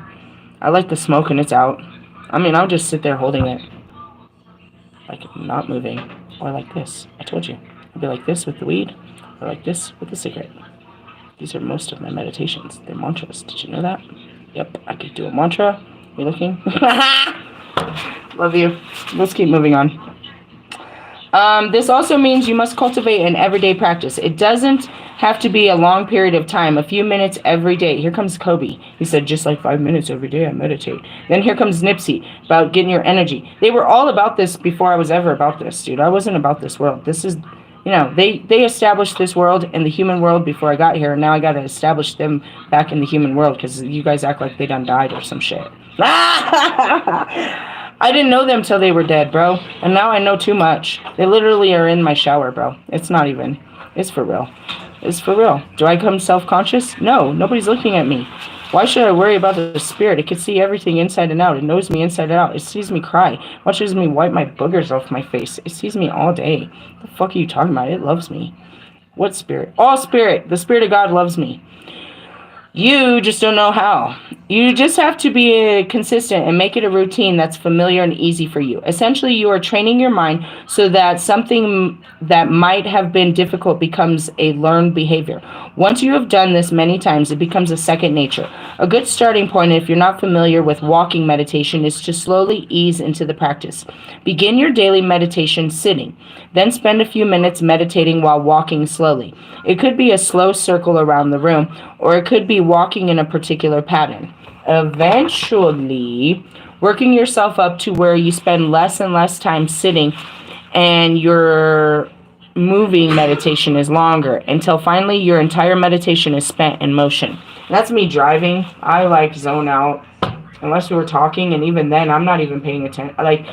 I like the smoke and it's out. I mean, I'll just sit there holding it. Like, not moving. Or like this. I told you. I'd be like this with the weed. Or like this with the cigarette. These are most of my meditations. They're mantras. Did you know that? Yep, I could do a mantra. You looking? Love you. Let's keep moving on. This also means you must cultivate an everyday practice. It doesn't have to be a long period of time, a few minutes every day. Here comes Kobe. He said, just like 5 minutes every day, I meditate. Then here comes Nipsey, about getting your energy. They were all about this before I was ever about this, dude. I wasn't about this world. This is, you know, they established this world and the human world before I got here, and now I got to establish them back in the human world because you guys act like they done died or some shit. I didn't know them till they were dead, bro. And now I know too much. They literally are in my shower, bro. It's not even. It's for real. It's for real. Do I come self-conscious? No. Nobody's looking at me. Why should I worry about the spirit? It can see everything inside and out. It knows me inside and out. It sees me cry. It watches me wipe my boogers off my face. It sees me all day. The fuck are you talking about? It loves me. What spirit? All spirit. The spirit of God loves me. You just don't know how. You just have to be consistent and make it a routine that's familiar and easy for you. Essentially, you are training your mind so that something that might have been difficult becomes a learned behavior. Once you have done this many times, it becomes a second nature. A good starting point, if you're not familiar with walking meditation, is to slowly ease into the practice. Begin your daily meditation sitting. Then spend a few minutes meditating while walking slowly. It could be a slow circle around the room, or it could be walking in a particular pattern. Eventually, working yourself up to where you spend less and less time sitting and your moving meditation is longer until finally your entire meditation is spent in motion. That's me driving. I like zone out unless we were talking, and even then I'm not even paying attention. Like,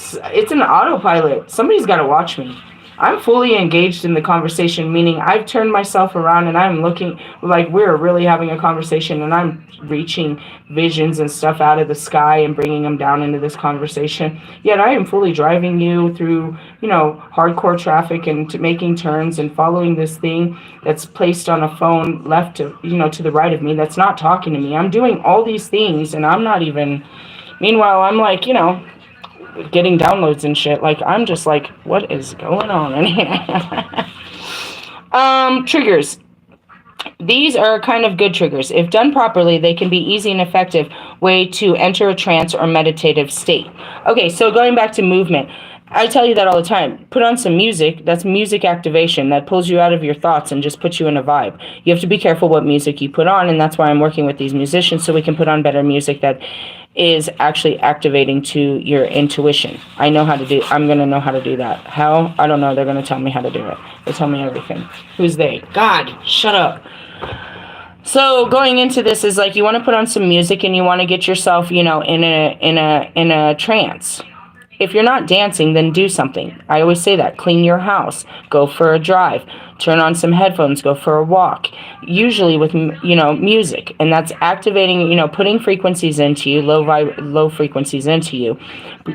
it's an autopilot. Somebody's got to watch me. I'm fully engaged in the conversation, meaning I've turned myself around and I'm looking like we're really having a conversation, and I'm reaching visions and stuff out of the sky and bringing them down into this conversation. Yet I am fully driving you through, you know, hardcore traffic and making turns and following this thing that's placed on a phone left to, you know, to the right of me that's not talking to me. I'm doing all these things and I'm not even, meanwhile, I'm like, you know, getting downloads and shit. Like, I'm just like, what is going on in here? Triggers. These are kind of good triggers. If done properly, they can be easy and effective way to enter a trance or meditative state. Okay, so going back to movement, I tell you that all the time. Put on some music. That's music activation. That pulls you out of your thoughts and just puts you in a vibe. You have to be careful what music you put on, and that's why I'm working with these musicians so we can put on better music that is actually activating to your intuition. I'm going to know how to do that. How? I don't know. They're going to tell me how to do it. They tell me everything. Who's they? God, shut up. So going into this is like you want to put on some music and you want to get yourself, in a trance. If you're not dancing, then do something. I always say that. Clean your house. Go for a drive. Turn on some headphones. Go for a walk. Usually with, music. And that's activating, putting frequencies into you, low frequencies into you,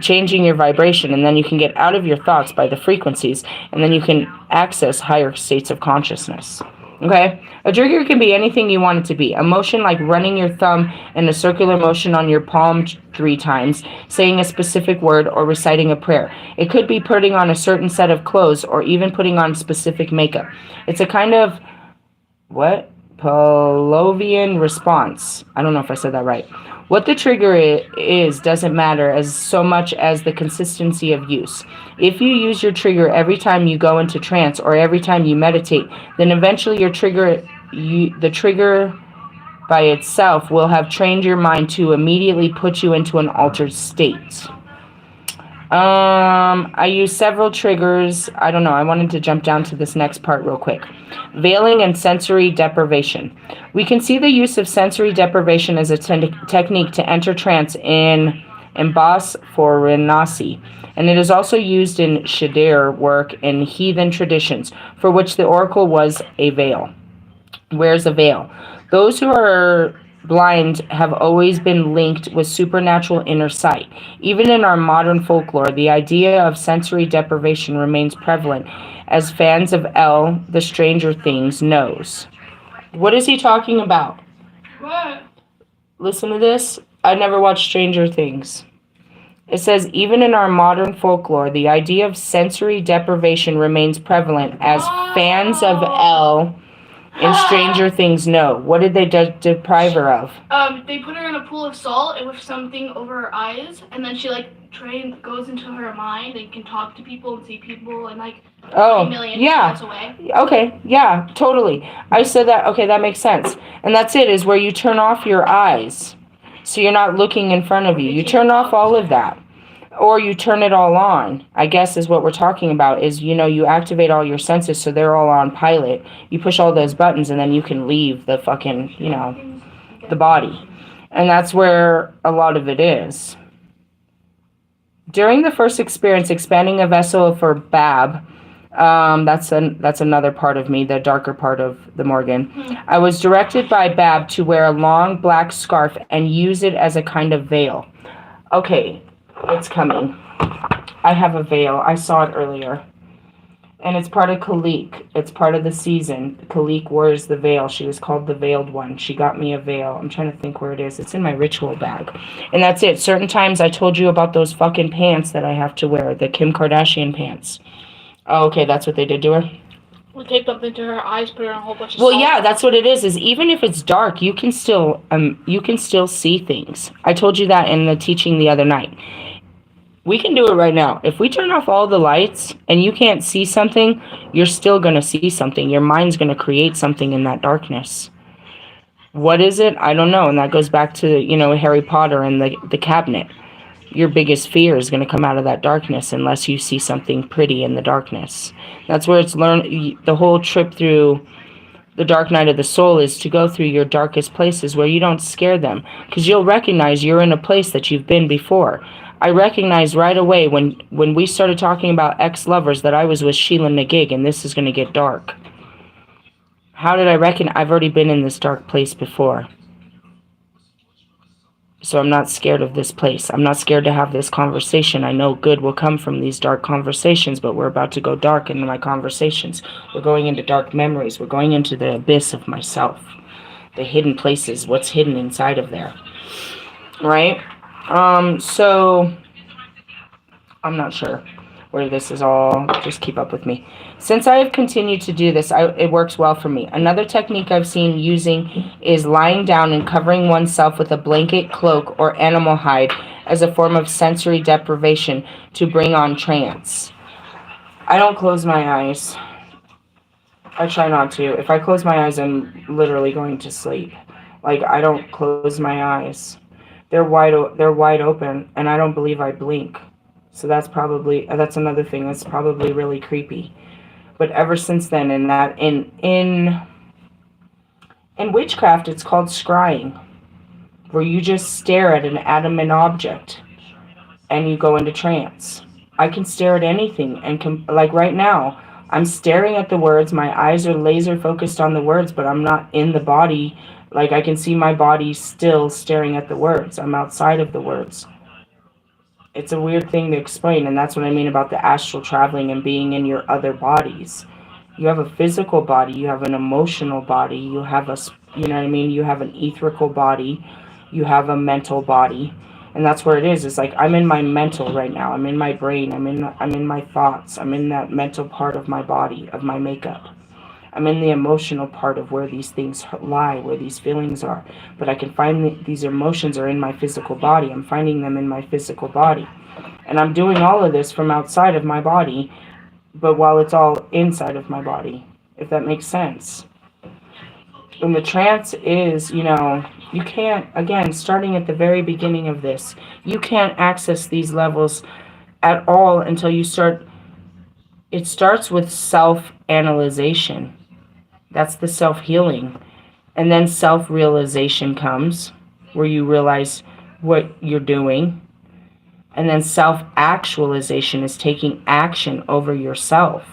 changing your vibration. And then you can get out of your thoughts by the frequencies. And then you can access higher states of consciousness. Okay? A trigger can be anything you want it to be. A motion like running your thumb in a circular motion on your palm 3 times, saying a specific word, or reciting a prayer. It could be putting on a certain set of clothes or even putting on specific makeup. It's a kind of, Pavlovian response. I don't know if I said that right. What the trigger is doesn't matter as so much as the consistency of use. If you use your trigger every time you go into trance or every time you meditate, then eventually the trigger by itself will have trained your mind to immediately put you into an altered state. I use several triggers. I don't know. I wanted to jump down to this next part real quick. Veiling and sensory deprivation. We can see the use of sensory deprivation as a technique to enter trance in Embass for Renasi, and it is also used in Shadir work in heathen traditions, for which the oracle was a veil. Wears a veil. Those who are blind have always been linked with supernatural inner sight. Even in our modern folklore, the idea of sensory deprivation remains prevalent, as fans of El, the Stranger Things, knows. What is he talking about? What? Listen to this. I never watched Stranger Things. It says, even in our modern folklore, the idea of sensory deprivation remains prevalent, as fans of El and Stranger Things know. What did they deprive her of? They put her in a pool of salt and with something over her eyes, and then she goes into her mind and can talk to people and see people and Oh, 3 million yeah. miles away. Okay, yeah, totally. I said that. Okay, that makes sense. And that's it, is where you turn off your eyes. So you're not looking in front of you. You turn off all of that. Or you turn it all on, I guess is what we're talking about, is, you activate all your senses so they're all on pilot. You push all those buttons and then you can leave the fucking, the body. And that's where a lot of it is. During the first experience, expanding a vessel for Bab, that's another part of me, the darker part of the Morgan. I was directed by Bab to wear a long black scarf and use it as a kind of veil. Okay. It's coming. I have a veil. I saw it earlier. And it's part of Kalik. It's part of the season. Kalik wears the veil. She was called the Veiled One. She got me a veil. I'm trying to think where it is. It's in my ritual bag. And that's it. Certain times I told you about those fucking pants that I have to wear. The Kim Kardashian pants. Oh, okay. That's what they did to her? We taped something to her eyes, put her in a whole bunch of Well, salt. yeah, that's what it is even if it's dark, you can still see things. I told you that in the teaching the other night. We can do it right now. If we turn off all the lights and you can't see something, you're still going to see something. Your mind's going to create something in that darkness. What is it? I don't know. And that goes back to, Harry Potter and the cabinet. Your biggest fear is going to come out of that darkness unless you see something pretty in the darkness. That's where it's learned. The whole trip through the dark night of the soul is to go through your darkest places where you don't scare them, because you'll recognize you're in a place that you've been before. I recognized right away when we started talking about ex-lovers that I was with Sheila Nagig, and this is going to get dark. How did I reckon? I've already been in this dark place before. So I'm not scared of this place. I'm not scared to have this conversation. I know good will come from these dark conversations, but we're about to go dark into my conversations. We're going into dark memories. We're going into the abyss of myself. The hidden places, what's hidden inside of there. Right? So I'm not sure where this is all. Just keep up with me. Since I have continued to do this, it works well for me. Another technique I've seen using is lying down and covering oneself with a blanket, cloak, or animal hide as a form of sensory deprivation to bring on trance. I don't close my eyes. I try not to. If I close my eyes, I'm literally going to sleep. I don't close my eyes. They're wide open, and I don't believe I blink. So that's another thing that's probably really creepy. But ever since then, in In witchcraft, it's called scrying, where you just stare at an adamant object and you go into trance. I can stare at anything and like right now, I'm staring at the words. My eyes are laser focused on the words, but I'm not in the body. Like I can see my body still staring at the words. I'm outside of the words. It's a weird thing to explain, and that's what I mean about the astral traveling and being in your other bodies. You have a physical body, you have an emotional body, you have you know what I mean? You have an etherical body, you have a mental body. And that's where it is. It's like I'm in my mental right now. I'm in my brain. I'm in my thoughts. I'm in that mental part of my body, of my makeup. I'm in the emotional part of where these things lie, where these feelings are. But I can find these emotions are in my physical body. I'm finding them in my physical body. And I'm doing all of this from outside of my body, but while it's all inside of my body, if that makes sense. And the trance is, you can't, again, starting at the very beginning of this, you can't access these levels at all until you start. It starts with self-analyzation. That's the self-healing. And then self-realization comes, where you realize what you're doing. And then self-actualization is taking action over yourself.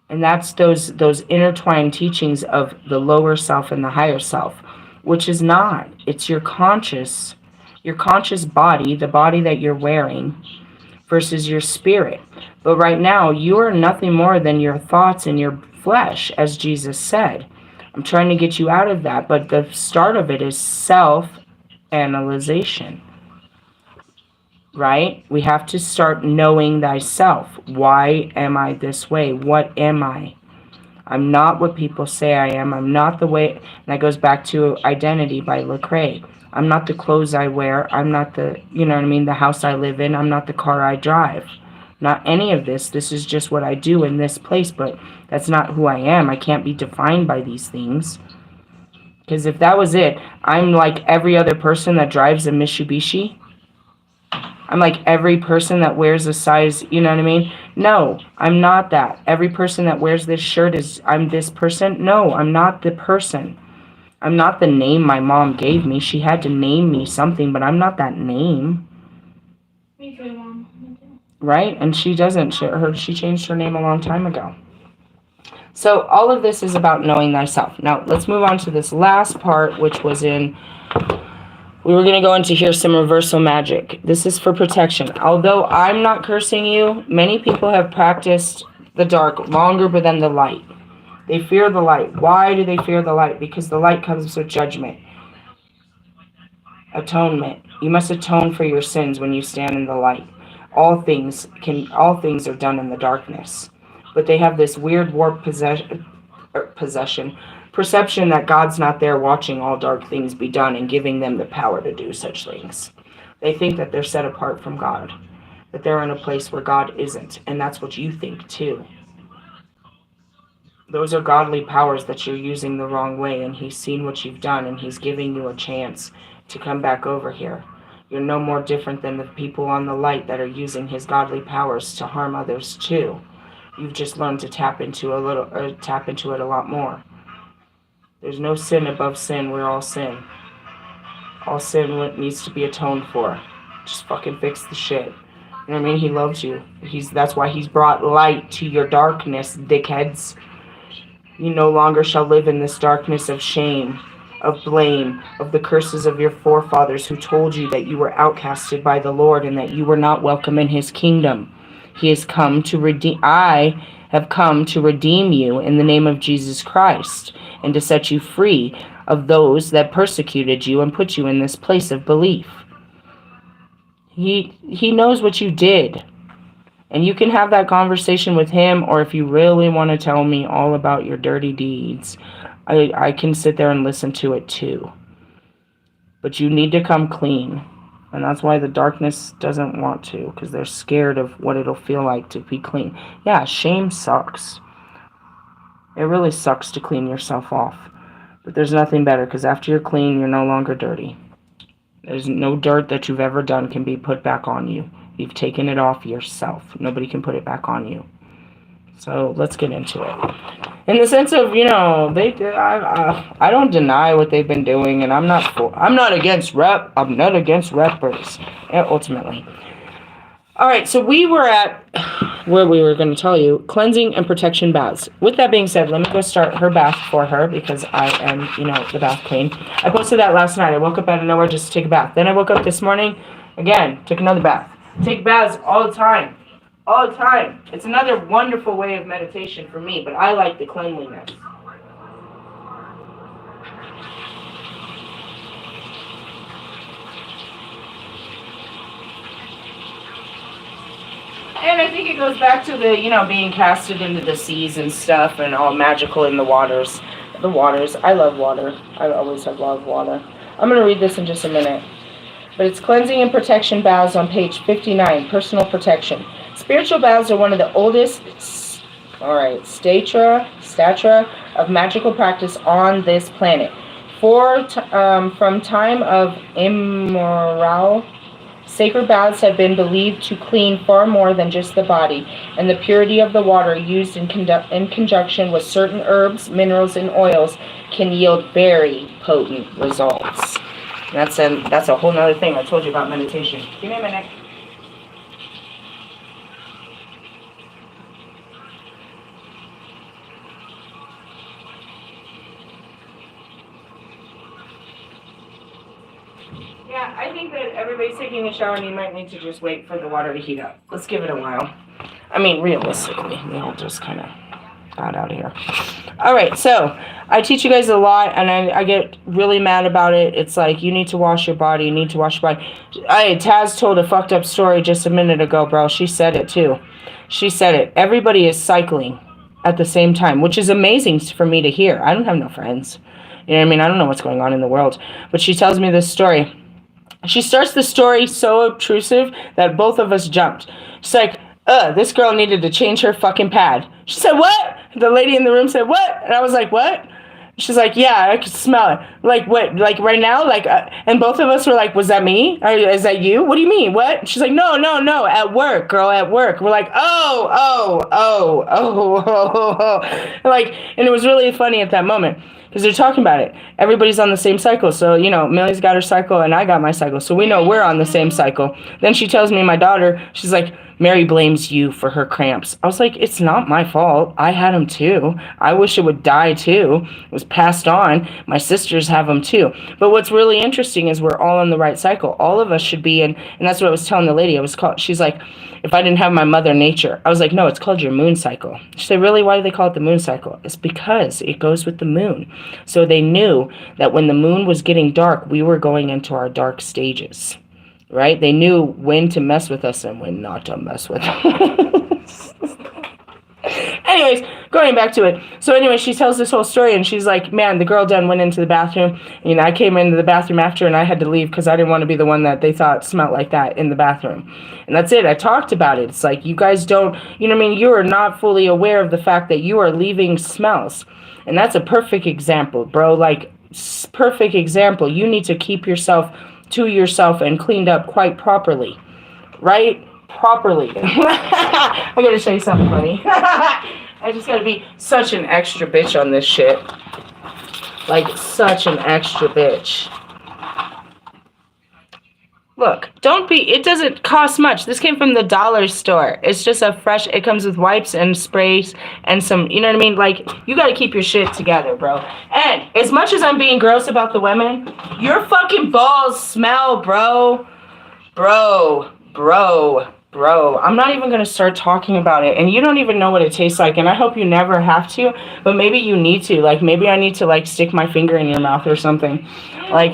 And that's those intertwined teachings of the lower self and the higher self, which is not. It's your conscious body, the body that you're wearing, versus your spirit. But right now, you are nothing more than your thoughts and your flesh, as Jesus said. I'm trying to get you out of that, but the start of it is self-analyzation. Right? We have to start knowing thyself. Why am I this way? What am I? I'm not what people say I am. I'm not the way. And that goes back to Identity by Lecrae. I'm not the clothes I wear. I'm not the, the house I live in. I'm not the car I drive. Not any of this. This is just what I do in this place, but that's not who I am. I can't be defined by these things. Because if that was it, I'm like every other person that drives a Mitsubishi. I'm like every person that wears a size, you know what I mean? No, I'm not that. Every person that wears this shirt I'm this person. No, I'm not the person. I'm not the name my mom gave me. She had to name me something, but I'm not that name. Me too, Mom. Right? And she doesn't. She changed her name a long time ago. So all of this is about knowing thyself. Now, let's move on to this last part, which was we were going to go into here some reversal magic. This is for protection. Although I'm not cursing you, many people have practiced the dark longer than the light. They fear the light. Why do they fear the light? Because the light comes with judgment. Atonement. You must atone for your sins when you stand in the light. All things are done in the darkness. But they have this weird warped perception that God's not there watching all dark things be done and giving them the power to do such things. They think that they're set apart from God, that they're in a place where God isn't, and that's what you think too. Those are godly powers that you're using the wrong way, and He's seen what you've done, and He's giving you a chance to come back over here. You're no more different than the people on the light that are using His godly powers to harm others too. You've just learned to tap into it a lot more. There's no sin above sin. We're all sin. All sin needs to be atoned for. Just fucking fix the shit. You know what I mean? He loves you. That's why He's brought light to your darkness, dickheads. You no longer shall live in this darkness of shame, of blame, of the curses of your forefathers who told you that you were outcasted by the Lord and that you were not welcome in His kingdom. He has come to redeem. I have come to redeem you in the name of Jesus Christ and to set you free of those that persecuted you and put you in this place of belief. He knows what you did. And you can have that conversation with Him, or if you really want to tell me all about your dirty deeds, I can sit there and listen to it too. But you need to come clean. And that's why the darkness doesn't want to, because they're scared of what it'll feel like to be clean. Yeah, shame sucks. It really sucks to clean yourself off. But there's nothing better, because after you're clean, you're no longer dirty. There's no dirt that you've ever done can be put back on you. You've taken it off yourself. Nobody can put it back on you. So let's get into it. In the sense of, I don't deny what they've been doing, and I'm not against rep. I'm not against reppers, ultimately. All right, so we were at where we were going to tell you cleansing and protection baths. With that being said, let me go start her bath for her because I am, the bath queen. I posted that last night. I woke up out of nowhere just to take a bath. Then I woke up this morning, again, took another bath. Take baths all the time. All the time. It's another wonderful way of meditation for me, but I like the cleanliness. And I think it goes back to the, being casted into the seas and stuff and all magical in the waters. The waters. I love water. I always have loved water. I'm going to read this in just a minute. But it's cleansing and protection baths on page 59, personal protection. Spiritual baths are one of the oldest, statura of magical practice on this planet. From time of immemorial, sacred baths have been believed to clean far more than just the body, and the purity of the water used in conjunction with certain herbs, minerals, and oils can yield very potent results. That's a whole nother thing I told you about meditation. Give me a minute. Yeah, I think that everybody's taking a shower and you might need to just wait for the water to heat up. Let's give it a while. I mean, realistically, we'll just kind of got out of here. All right, so I teach you guys a lot, and I get really mad about it. It's like, you need to wash your body. You need to wash your body. Taz told a fucked up story just a minute ago, bro. She said it, too. She said it. Everybody is cycling at the same time, which is amazing for me to hear. I don't have no friends. You know what I mean? I don't know what's going on in the world. But she tells me this story. She starts the story so obtrusive that both of us jumped. She's like, this girl needed to change her fucking pad. She said, what? The lady in the room said, what? And I was like, what? She's like, yeah, I could smell it. Like, what? Like, right now? Like, and both of us were like, was that me? Or is that you? What do you mean? What? She's like, no. At work, girl, at work. We're like, oh. Like, and it was really funny at that moment. Because they're talking about it. Everybody's on the same cycle. So, Millie's got her cycle and I got my cycle. So we know we're on the same cycle. Then she tells me, my daughter, she's like, Mary blames you for her cramps. I was like, it's not my fault. I had them too. I wish it would die too. It was passed on. My sisters have them too. But what's really interesting is we're all on the right cycle. All of us should be in, and that's what I was telling the lady. She's like, if I didn't have my mother nature. I was like, no, it's called your moon cycle. She said, really? Why do they call it the moon cycle? It's because it goes with the moon. So they knew that when the moon was getting dark, we were going into our dark stages. Right? They knew when to mess with us and when not to mess with us. Anyways, going back to it. So anyway, she tells this whole story and she's like, man, the girl done went into the bathroom. I came into the bathroom after and I had to leave because I didn't want to be the one that they thought smelled like that in the bathroom. And that's it. I talked about it. It's like, you guys don't, you are not fully aware of the fact that you are leaving smells. And that's a perfect example, bro. Like, perfect example. You need to keep yourself to yourself and cleaned up quite properly. Right? Properly. I gotta show you something funny. I just gotta be such an extra bitch on this shit. Like, such an extra bitch. Look, it doesn't cost much. This came from the dollar store. It's just it comes with wipes and sprays and some, you know what I mean? Like, you gotta keep your shit together, bro. And as much as I'm being gross about the women, your fucking balls smell, bro. Bro. I'm not even gonna start talking about it. And you don't even know what it tastes like. And I hope you never have to, but maybe you need to. Like, maybe I need to, like, stick my finger in your mouth or something. Like,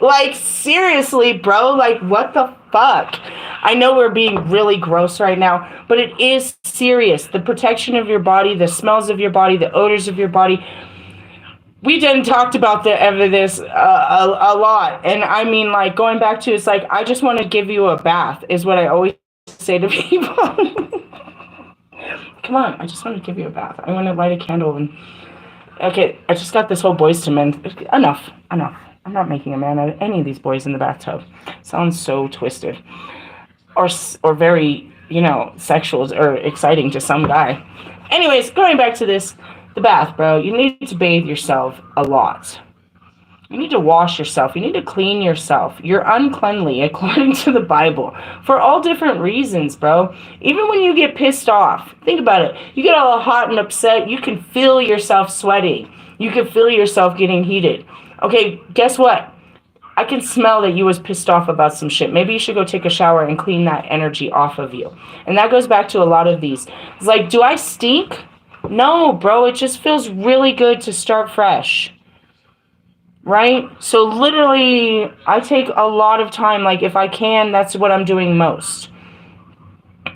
like, seriously, bro, like, what the fuck? I know we're being really gross right now, but it is serious. The protection of your body, the smells of your body, the odors of your body. We done talked about this a lot. And I mean, like, going back to, it's like, I just want to give you a bath is what I always say to people. Come on, I just want to give you a bath. I want to light a candle and... Okay, I just got this whole boys to men. Enough. I'm not making a man out of any of these boys in the bathtub. Sounds so twisted. Or very you know, sexual or exciting to some guy. Anyways, going back to this, the bath, bro. You need to bathe yourself a lot. You need to wash yourself. You need to clean yourself. You're uncleanly, according to the Bible, for all different reasons, bro. Even when you get pissed off, think about it. You get all hot and upset, you can feel yourself sweating. You can feel yourself getting heated. Okay, guess what? I can smell that you was pissed off about some shit. Maybe you should go take a shower and clean that energy off of you. And that goes back to a lot of these. It's like, do I stink? No, bro. It just feels really good to start fresh. Right? So literally, I take a lot of time. Like, if I can, that's what I'm doing most.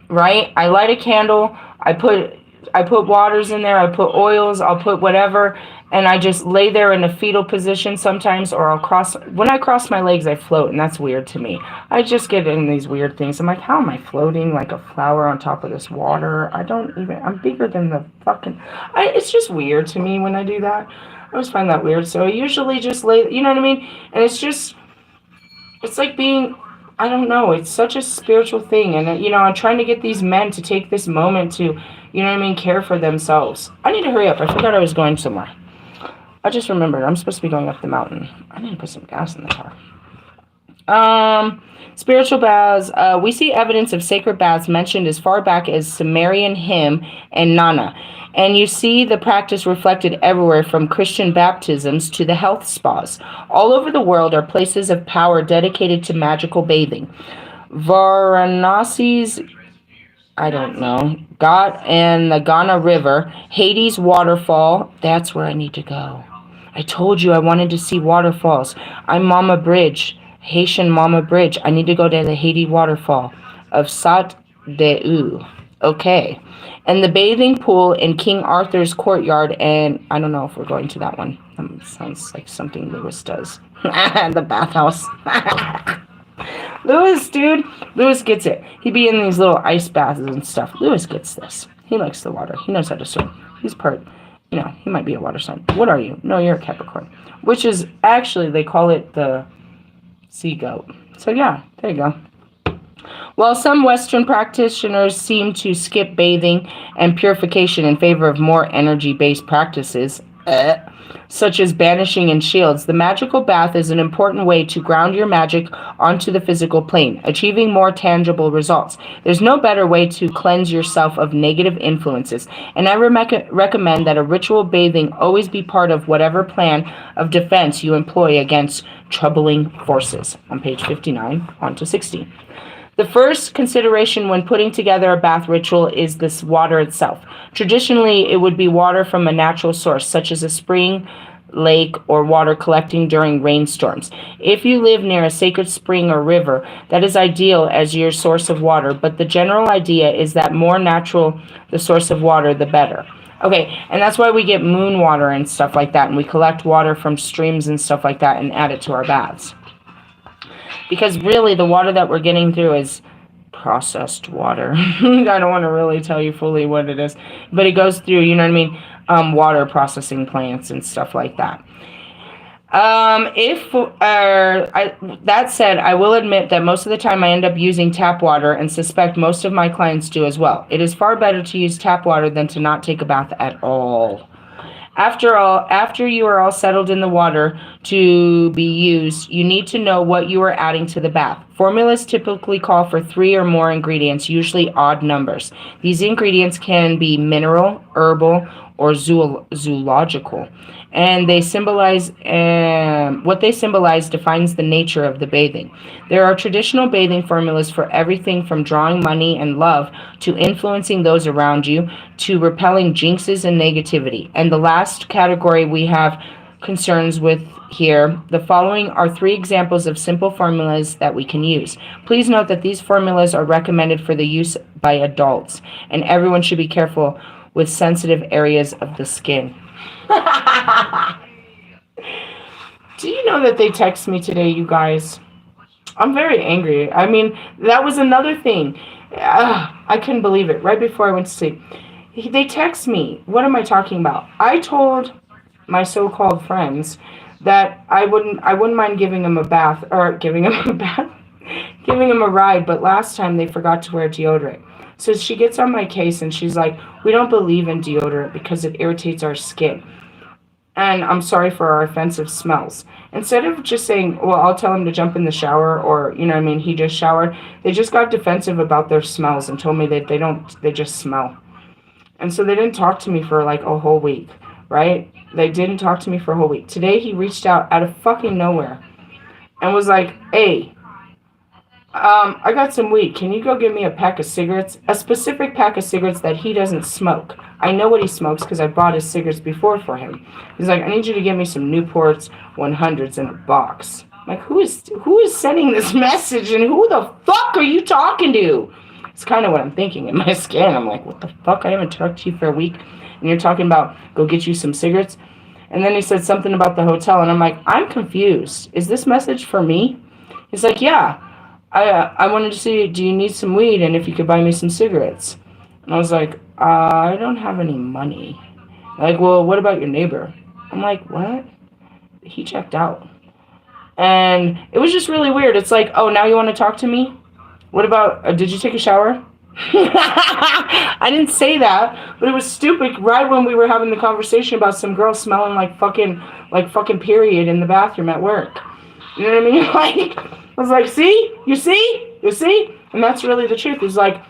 Right? I light a candle. I put waters in there. I put oils. I'll put whatever. And I just lay there in a fetal position sometimes, or when I cross my legs, I float, and that's weird to me. I just get in these weird things. I'm like, how am I floating like a flower on top of this water? I'm bigger than the fucking, it's just weird to me when I do that. I always find that weird. So I usually just lay, you know what I mean? And it's like being, I don't know, it's such a spiritual thing. And, you know, I'm trying to get these men to take this moment to, you know what I mean, care for themselves. I need to hurry up. I forgot I was going somewhere. I just remembered I'm supposed to be going up the mountain. I need to put some gas in the car. Spiritual baths. We see evidence of sacred baths mentioned as far back as Sumerian hymn and Nana. And you see the practice reflected everywhere from Christian baptisms to the health spas. All over the world are places of power dedicated to magical bathing. Varanasi's, I don't know, Ghat and the Ghana River, Hades waterfall. That's where I need to go. I told you I wanted to see waterfalls. I'm Mama Bridge, Haitian Mama Bridge. I need to go to the Haiti waterfall of Sat Deu. Okay. And the bathing pool in King Arthur's courtyard. And I don't know if we're going to that one. Sounds like something Lewis does. The bathhouse. Lewis, dude. Lewis gets it. He be in these little ice baths and stuff. Lewis gets this. He likes the water. He knows how to swim. He's part, you know, he might be a water sign. What are you? No, you're a Capricorn. Which is, actually, they call it the sea goat. So, yeah, there you go. While some Western practitioners seem to skip bathing and purification in favor of more energy-based practices, such as banishing and shields, the magical bath is an important way to ground your magic onto the physical plane, achieving more tangible results. There's no better way to cleanse yourself of negative influences, and I recommend that a ritual bathing always be part of whatever plan of defense you employ against troubling forces. On page 59, on to 60. The first consideration when putting together a bath ritual is this water itself. Traditionally, it would be water from a natural source, such as a spring, lake, or water collecting during rainstorms. If you live near a sacred spring or river, that is ideal as your source of water, but the general idea is that more natural the source of water, the better. Okay, and that's why we get moon water and stuff like that, and we collect water from streams and stuff like that and add it to our baths. Because really, the water that we're getting through is processed water. I don't want to really tell you fully what it is, but it goes through, you know what I mean, water processing plants and stuff like that. That said, I will admit that most of the time I end up using tap water and suspect most of my clients do as well. It is far better to use tap water than to not take a bath at all. After you are all settled in the water to be used, you need to know what you are adding to the bath. Formulas typically call for 3 or more ingredients, usually odd numbers. These ingredients can be mineral, herbal, or zoological, and they symbolize what they symbolize defines the nature of the bathing. There are traditional bathing formulas for everything from drawing money and love to influencing those around you to repelling jinxes and negativity. And the last category we have concerns with here, the following are 3 examples of simple formulas that we can use. Please note that these formulas are recommended for the use by adults, and everyone should be careful with sensitive areas of the skin. Do you know that they text me today, you guys? I'm very angry. I mean, that was another thing. I couldn't believe it. Right before I went to sleep, they text me. What am I talking about? I told my so-called friends that I wouldn't mind giving them a bath, or giving them a ride, but last time they forgot to wear deodorant. So she gets on my case and she's like, we don't believe in deodorant because it irritates our skin. And I'm sorry for our offensive smells. Instead of just saying, well, I'll tell him to jump in the shower, or, you know what I mean, he just showered, they just got defensive about their smells and told me that they just smell. And so they didn't talk to me for like a whole week, right? They didn't talk to me for a whole week. Today he reached out of fucking nowhere and was like, hey, I got some weed. Can you go get me a pack of cigarettes? A specific pack of cigarettes that he doesn't smoke. I know what he smokes because I bought his cigarettes before for him. He's like, I need you to get me some Newports 100s in a box. I'm like, who is sending this message and who the fuck are you talking to? It's kind of what I'm thinking in my skin. I'm like, what the fuck? I haven't talked to you for a week. And you're talking about go get you some cigarettes? And then he said something about the hotel. And I'm like, I'm confused. Is this message for me? He's like, yeah. I wanted to see, do you need some weed and if you could buy me some cigarettes? And I was like, I don't have any money. Like, well, what about your neighbor? I'm like, what? He checked out. And it was just really weird. It's like, oh, now you want to talk to me? What about, did you take a shower? I didn't say that, but it was stupid right when we were having the conversation about some girl smelling like fucking period in the bathroom at work. You know what I mean? Like, I was like, see? You see? You see? And that's really the truth. It's like,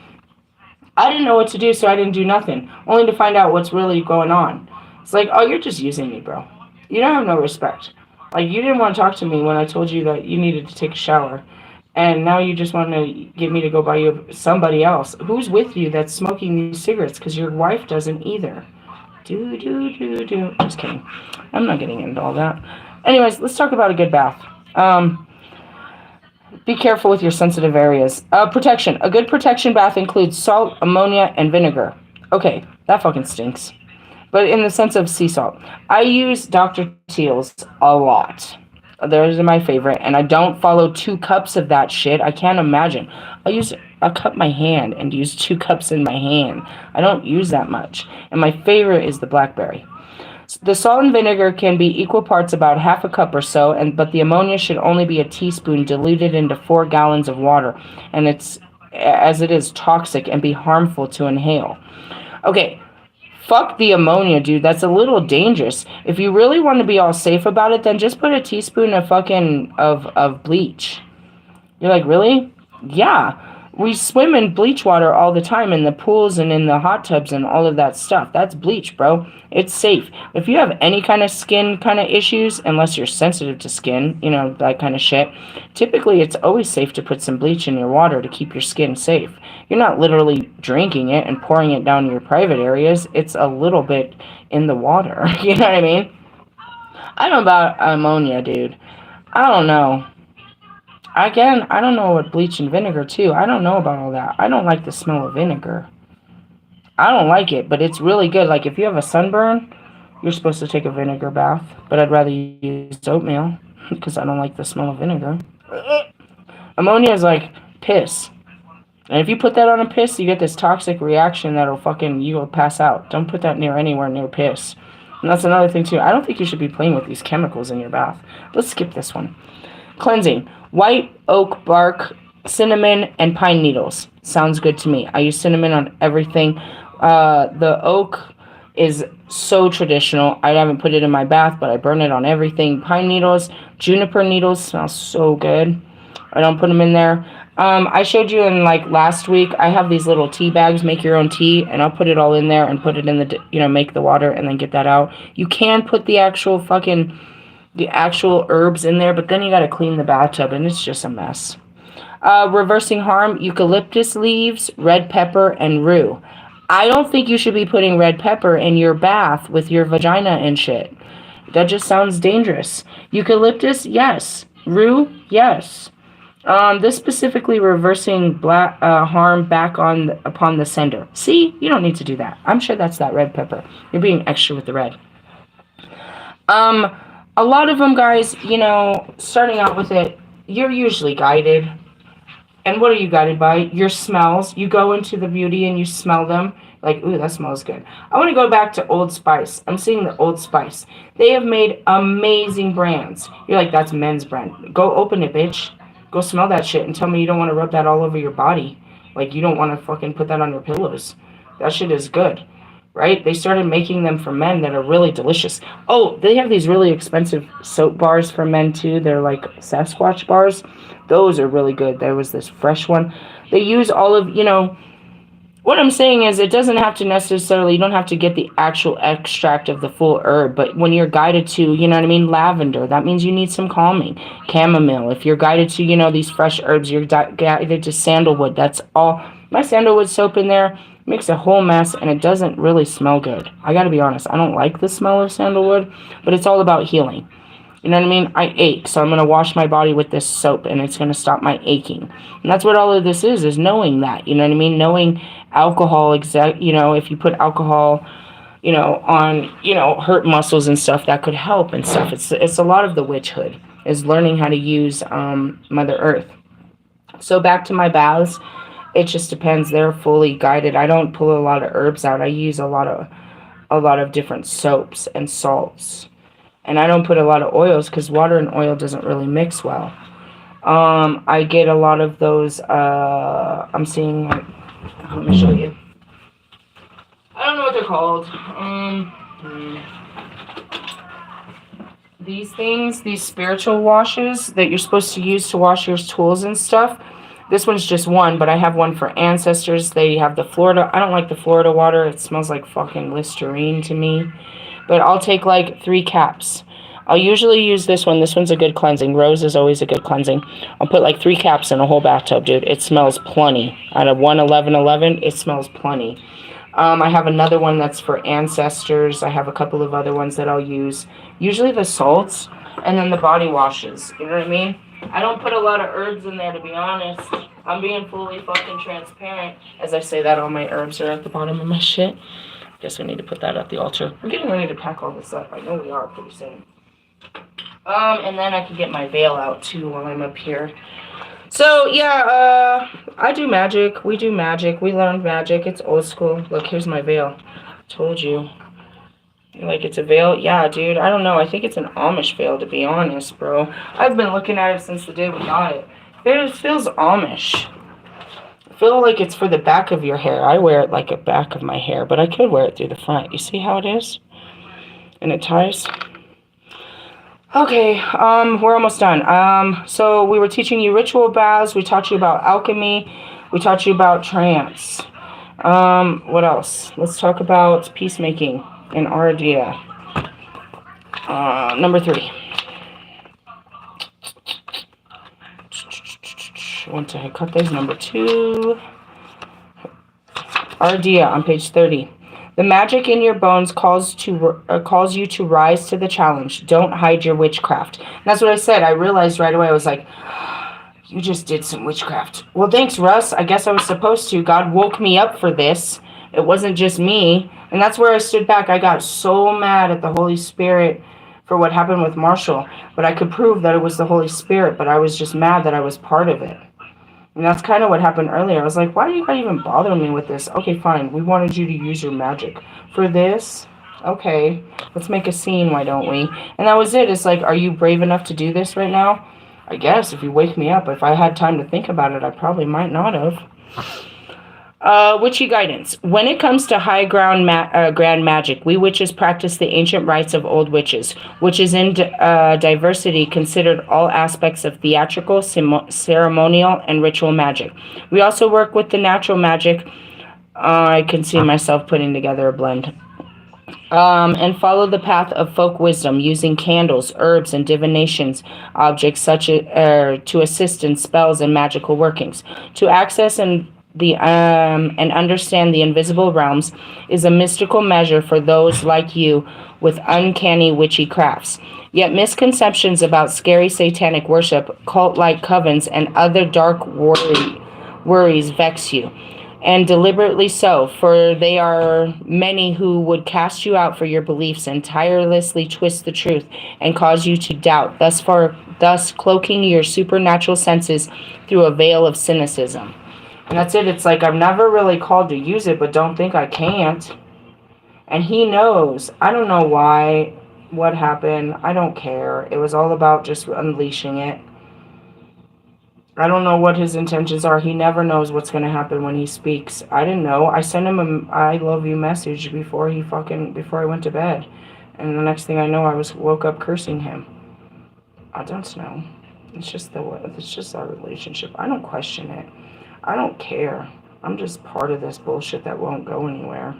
I didn't know what to do, so I didn't do nothing. Only to find out what's really going on. It's like, oh, you're just using me, bro. You don't have no respect. Like, you didn't want to talk to me when I told you that you needed to take a shower. And now you just want to get me to go buy you somebody else. Who's with you that's smoking these cigarettes? Because your wife doesn't either. Just kidding. I'm not getting into all that. Anyways, let's talk about a good bath. Be careful with your sensitive areas. Protection. A good protection bath includes salt, ammonia, and vinegar. Okay, that fucking stinks. But in the sense of sea salt. I use Dr. Teal's a lot. Those are my favorite. And I don't follow 2 cups of that shit. I can't imagine. I'll cup my hand and use 2 cups in my hand. I don't use that much. And my favorite is the blackberry. The salt and vinegar can be equal parts, about half a cup or so, but the ammonia should only be a teaspoon diluted into 4 gallons of water, and it is toxic and be harmful to inhale. Okay, fuck the ammonia, dude. That's a little dangerous. If you really want to be all safe about it, then just put a teaspoon of fucking of bleach. You're like, really? Yeah. We swim in bleach water all the time in the pools and in the hot tubs and all of that stuff. That's bleach, bro. It's safe. If you have any kind of skin kind of issues, unless you're sensitive to skin, you know, that kind of shit, typically it's always safe to put some bleach in your water to keep your skin safe. You're not literally drinking it and pouring it down your private areas. It's a little bit in the water. You know what I mean? I don't know about ammonia, dude. I don't know. Again, I don't know what bleach and vinegar, too. I don't know about all that. I don't like the smell of vinegar. I don't like it, but it's really good. Like, if you have a sunburn, you're supposed to take a vinegar bath. But I'd rather use oatmeal, because I don't like the smell of vinegar. Ammonia is like piss. And if you put that on a piss, you get this toxic reaction that'll you will pass out. Don't put that anywhere near piss. And that's another thing, too. I don't think you should be playing with these chemicals in your bath. Let's skip this one. Cleansing. White oak bark, cinnamon, and pine needles. Sounds good to me. I use cinnamon on everything. The oak is so traditional. I haven't put it in my bath, but I burn it on everything. Pine needles, juniper needles smells so good. I don't put them in there. I showed you in last week, I have these little tea bags, make your own tea, and I'll put it all in there and put it in the, make the water and then get that out. You can put the actual herbs in there, but then you got to clean the bathtub and it's just a mess. Reversing harm, eucalyptus leaves, red pepper, and rue. I don't think you should be putting red pepper in your bath with your vagina and shit. That just sounds dangerous. Eucalyptus, yes. Rue, yes. This specifically reversing harm back upon the sender. See, you don't need to do that. I'm sure that's that red pepper. You're being extra with the red. A lot of them, guys, starting out with it, you're usually guided. And what are you guided by? Your smells. You go into the beauty and you smell them. Like, ooh, that smells good. I want to go back to Old Spice. I'm seeing the Old Spice. They have made amazing brands. You're like, that's men's brand. Go open it, bitch. Go smell that shit and tell me you don't want to rub that all over your body. Like, you don't want to fucking put that on your pillows. That shit is good, right? They started making them for men that are really delicious. Oh, they have these really expensive soap bars for men too. They're like Sasquatch bars. Those are really good. There was this fresh one. They use all of, what I'm saying is, it doesn't have to necessarily, you don't have to get the actual extract of the full herb, but when you're guided to, you know what I mean, lavender, that means you need some calming. Chamomile, if you're guided to, these fresh herbs, you're guided to sandalwood. That's all. My sandalwood soap in there makes a whole mess, and it doesn't really smell good. I gotta be honest, I don't like the smell of sandalwood, but it's all about healing. You know what I mean? I ache, so I'm going to wash my body with this soap, and it's going to stop my aching. And that's what all of this is knowing that. You know what I mean? Knowing alcohol, if you put alcohol, on, hurt muscles and stuff, that could help and stuff. It's a lot of the witchhood, is learning how to use Mother Earth. So back to my baths, it just depends. They're fully guided. I don't pull a lot of herbs out. I use a lot of different soaps and salts. And I don't put a lot of oils because water and oil doesn't really mix well. I get a lot of those, I'm seeing, let me show you. I don't know what they're called. These things, these spiritual washes that you're supposed to use to wash your tools and stuff. This one's just one, but I have one for ancestors. They have the Florida. I don't like the Florida water. It smells like fucking Listerine to me. But I'll take like 3 caps. I'll usually use this one. This one's a good cleansing. Rose is always a good cleansing. I'll put like 3 caps in a whole bathtub, dude. It smells plenty. Out of 11111, it smells plenty. I have another one that's for ancestors. I have a couple of other ones that I'll use. Usually the salts and then the body washes. You know what I mean? I don't put a lot of herbs in there, to be honest. I'm being fully fucking transparent. As I say that, all my herbs are at the bottom of my shit. Guess we need to put that at the altar. We're getting ready to pack all this up. I know we are pretty soon. And then I can get my veil out too while I'm up here. So yeah, I do magic. We do magic. We learned magic. It's old school. Look, here's my veil. Told you. Like, it's a veil? Yeah, dude. I don't know. I think it's an Amish veil, to be honest, bro. I've been looking at it since the day we got it. It feels Amish. I feel like it's for the back of your hair. I wear it like a back of my hair, but I could wear it through the front. You see how it is? And it ties. Okay, we're almost done. So we were teaching you ritual baths. We taught you about alchemy. We taught you about trance. What else? Let's talk about peacemaking and Ardea. Number 3. Once I cut those, number 2. Ardea on page 30. The magic in your bones calls you to rise to the challenge. Don't hide your witchcraft. And that's what I said. I realized right away. I was like, you just did some witchcraft. Well, thanks, Russ. I guess I was supposed to. God woke me up for this. It wasn't just me. And that's where I stood back. I got so mad at the Holy Spirit for what happened with Marshall. But I could prove that it was the Holy Spirit. But I was just mad that I was part of it. And that's kind of what happened earlier. I was like, why do you guys even bother me with this? Okay, fine. We wanted you to use your magic. For this, okay, let's make a scene, why don't we? And that was it. It's like, are you brave enough to do this right now? I guess, if you wake me up. If I had time to think about it, I probably might not have. Witchy guidance. When it comes to high grand magic, we witches practice the ancient rites of old witches, which is in diversity considered all aspects of theatrical, ceremonial, and ritual magic. We also work with the natural magic. I can see myself putting together a blend. And follow the path of folk wisdom using candles, herbs, and divinations objects such as to assist in spells and magical workings. To access and understand the invisible realms is a mystical measure for those like you with uncanny witchy crafts. Yet misconceptions about scary satanic worship, cult-like covens, and other dark worries vex you. And deliberately so, for they are many who would cast you out for your beliefs and tirelessly twist the truth and cause you to doubt, thus cloaking your supernatural senses through a veil of cynicism. And that's it. It's like, I'm never really called to use it, but don't think I can't. And he knows. I don't know why, what happened. I don't care. It was all about just unleashing it. I don't know what his intentions are. He never knows what's going to happen when he speaks. I didn't know. I sent him a I love you message before I went to bed. And the next thing I know, woke up cursing him. I don't know. It's just our relationship. I don't question it. I don't care. I'm just part of this bullshit that won't go anywhere.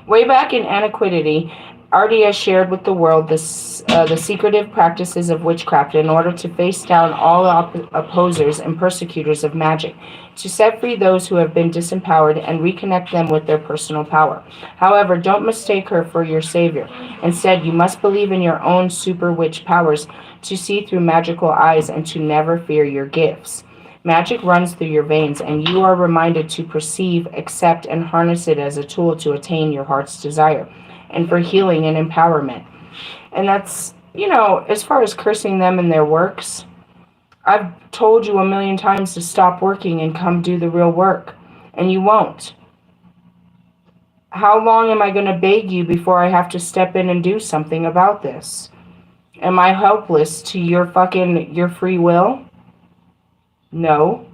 Way back in antiquity, Ardia shared with the world the secretive practices of witchcraft in order to face down all opposers and persecutors of magic, to set free those who have been disempowered and reconnect them with their personal power. However, don't mistake her for your savior. Instead, you must believe in your own super witch powers to see through magical eyes and to never fear your gifts. Magic runs through your veins, and you are reminded to perceive, accept, and harness it as a tool to attain your heart's desire, and for healing and empowerment. And that's, as far as cursing them and their works, I've told you 1,000,000 times to stop working and come do the real work, and you won't. How long am I going to beg you before I have to step in and do something about this? Am I helpless to your free will? No.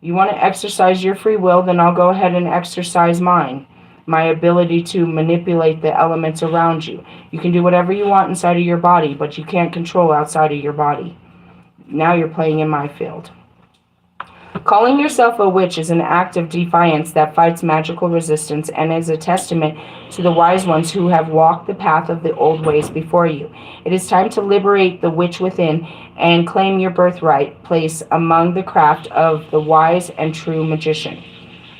You want to exercise your free will, then I'll go ahead and exercise mine. My ability to manipulate the elements around you. You can do whatever you want inside of your body, but you can't control outside of your body. Now you're playing in my field. Calling yourself a witch is an act of defiance that fights magical resistance and is a testament to the wise ones who have walked the path of the old ways before you. It is time to liberate the witch within and claim your birthright place among the craft of the wise and true magician.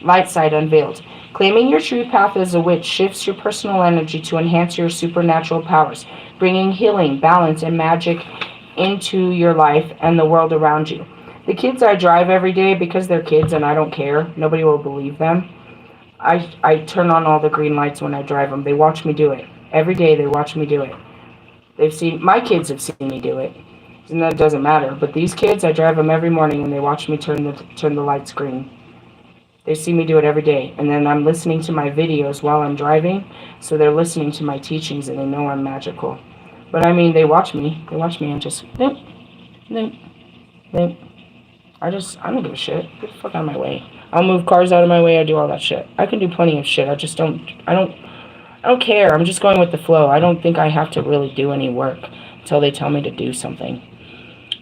Light side unveiled. Claiming your true path as a witch shifts your personal energy to enhance your supernatural powers, bringing healing, balance, and magic into your life and the world around you. The kids I drive every day, because they're kids and I don't care, nobody will believe them. I turn on all the green lights when I drive them. They watch me do it. Every day they watch me do it. My kids have seen me do it. And that doesn't matter. But these kids, I drive them every morning and they watch me turn the lights green. They see me do it every day. And then I'm listening to my videos while I'm driving. So they're listening to my teachings and they know I'm magical. But I mean, they watch me. They watch me and just, nope, nope, nope. I don't give a shit. Get the fuck out of my way. I'll move cars out of my way. I do all that shit. I can do plenty of shit. I don't care. I'm just going with the flow. I don't think I have to really do any work until they tell me to do something.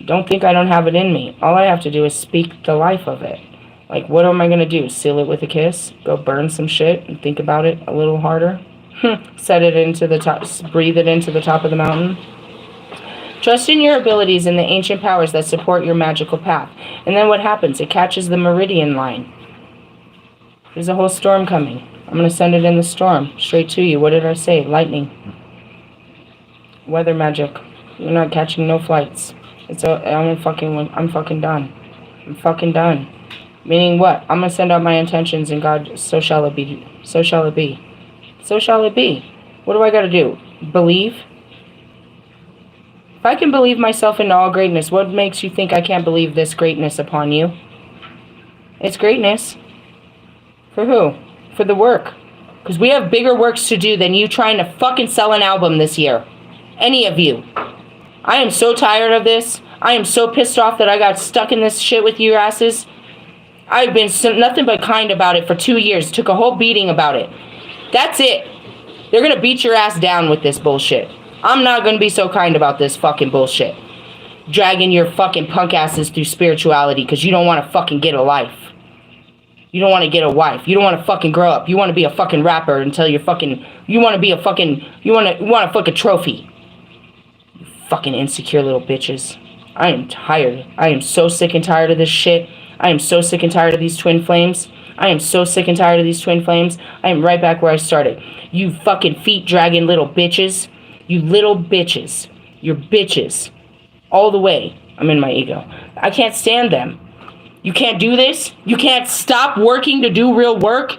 Don't think I don't have it in me. All I have to do is speak the life of it. Like, what am I going to do? Seal it with a kiss? Go burn some shit and think about it a little harder? Set it into the top, breathe it into the top of the mountain? Trust in your abilities and the ancient powers that support your magical path. And then what happens? It catches the meridian line. There's a whole storm coming. I'm going to send it in the storm. Straight to you. What did I say? Lightning. Weather magic. You're not catching no flights. I'm fucking done. I'm fucking done. Meaning what? I'm going to send out my intentions and God, so shall it be. So shall it be. So shall it be. What do I got to do? Believe? If I can believe myself into all greatness, what makes you think I can't believe this greatness upon you? It's greatness. For who? For the work. Because we have bigger works to do than you trying to fucking sell an album this year. Any of you. I am so tired of this. I am so pissed off that I got stuck in this shit with you asses. I've been nothing but kind about it for 2 years. Took a whole beating about it. That's it. They're going to beat your ass down with this bullshit. I'm not going to be so kind about this fucking bullshit. Dragging your fucking punk asses through spirituality because you don't want to fucking get a life. You don't want to get a wife. You don't want to fucking grow up. You want to be a fucking rapper until you're fucking... You want to be a fucking... You want to fuck a trophy. You fucking insecure little bitches. I am tired. I am so sick and tired of this shit. I am so sick and tired of these twin flames. I am so sick and tired of these twin flames. I am right back where I started. You fucking feet dragging little bitches. You little bitches. You're bitches. All the way. I'm in my ego. I can't stand them. You can't do this? You can't stop working to do real work?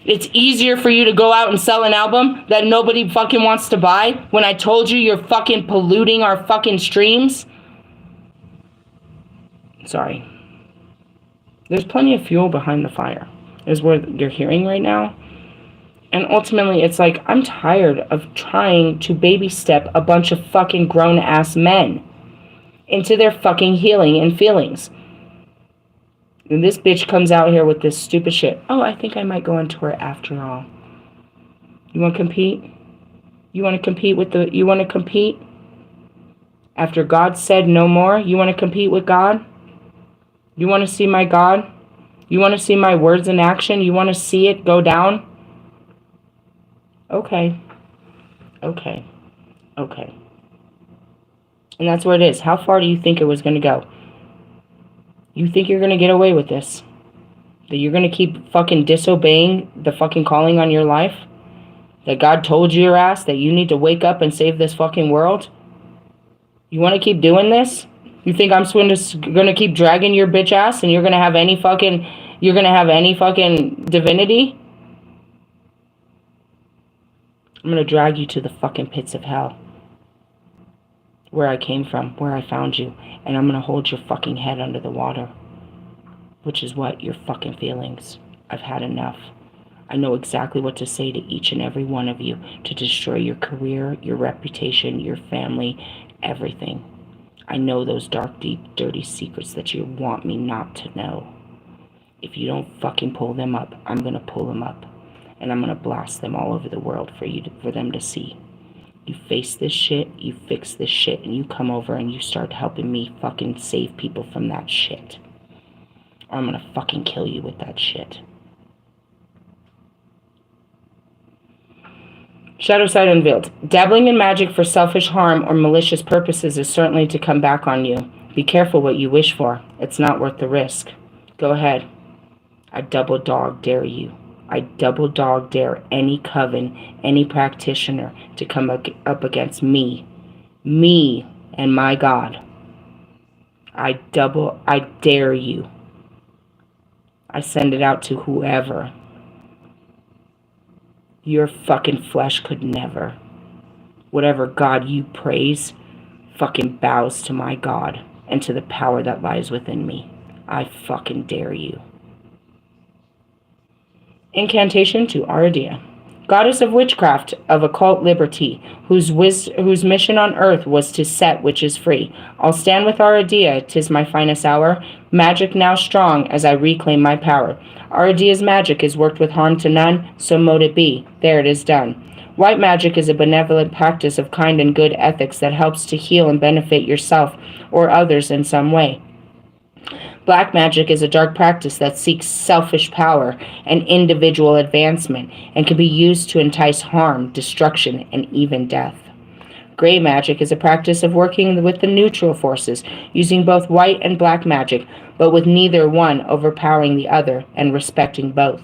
It's easier for you to go out and sell an album that nobody fucking wants to buy when I told you you're fucking polluting our fucking streams? Sorry. There's plenty of fuel behind the fire, is what you're hearing right now. And ultimately, it's like, I'm tired of trying to baby step a bunch of fucking grown-ass men. into their fucking healing and feelings. And this bitch comes out here with this stupid shit. Oh, I think I might go on tour after all. You want to compete? You want to compete with the... You want to compete? After God said no more, you want to compete with God? You want to see my God? You want to see my words in action? You want to see it go down? Okay. Okay. Okay. And that's where it is. How far do you think it was going to go? You think you're going to get away with this? That you're going to keep fucking disobeying the fucking calling on your life? That God told you your ass that you need to wake up and save this fucking world? You want to keep doing this? You think I'm going to keep dragging your bitch ass and you're going to have any fucking... You're going to have any fucking divinity? I'm going to drag you to the fucking pits of hell. Where I came from, where I found you. And I'm going to hold your fucking head under the water. Which is what? Your fucking feelings. I've had enough. I know exactly what to say to each and every one of you to destroy your career, your reputation, your family, everything. I know those dark, deep, dirty secrets that you want me not to know. If you don't fucking pull them up, I'm going to pull them up. And I'm going to blast them all over the world for them to see. You face this shit, you fix this shit, and you come over and you start helping me fucking save people from that shit. Or I'm going to fucking kill you with that shit. Shadow side unveiled. Dabbling in magic for selfish harm or malicious purposes is certainly to come back on you. Be careful what you wish for. It's not worth the risk. Go ahead. I double dog dare you. I double dog dare any coven, any practitioner to come up against me. Me and my God. I dare you. I send it out to whoever. Your fucking flesh could never. Whatever God you praise fucking bows to my God and to the power that lies within me. I fucking dare you. Incantation to Aradia. Goddess of witchcraft, of occult liberty, whose mission on earth was to set witches free. I'll stand with Aradia, 'tis my finest hour, magic now strong as I reclaim my power. Aradia's magic is worked with harm to none, so mote it be. There it is done. White magic is a benevolent practice of kind and good ethics that helps to heal and benefit yourself or others in some way. Black magic is a dark practice that seeks selfish power and individual advancement and can be used to entice harm, destruction, and even death. Gray magic is a practice of working with the neutral forces, using both white and black magic, but with neither one overpowering the other and respecting both.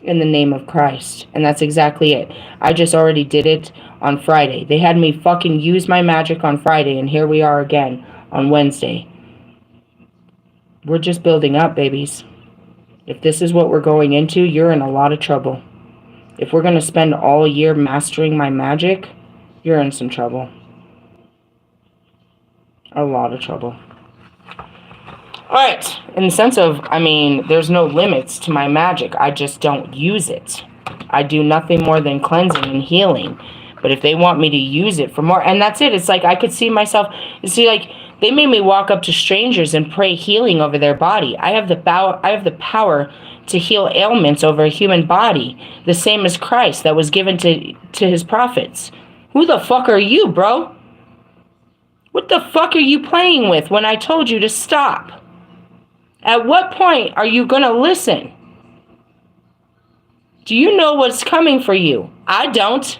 In the name of Christ. And that's exactly it. I just already did it on Friday. They had me fucking use my magic on Friday, and here we are again on Wednesday. We're just building up, babies. If this is what we're going into, you're in a lot of trouble. If we're going to spend all year mastering my magic, you're in some trouble. A lot of trouble. Alright, in the sense of, there's no limits to my magic. I just don't use it. I do nothing more than cleansing and healing. But if they want me to use it for more, and that's it. It's like I could see myself, they made me walk up to strangers and pray healing over their body. I have the power to heal ailments over a human body, the same as Christ that was given to his prophets. Who the fuck are you, bro? What the fuck are you playing with when I told you to stop? At what point are you going to listen? Do you know what's coming for you? I don't.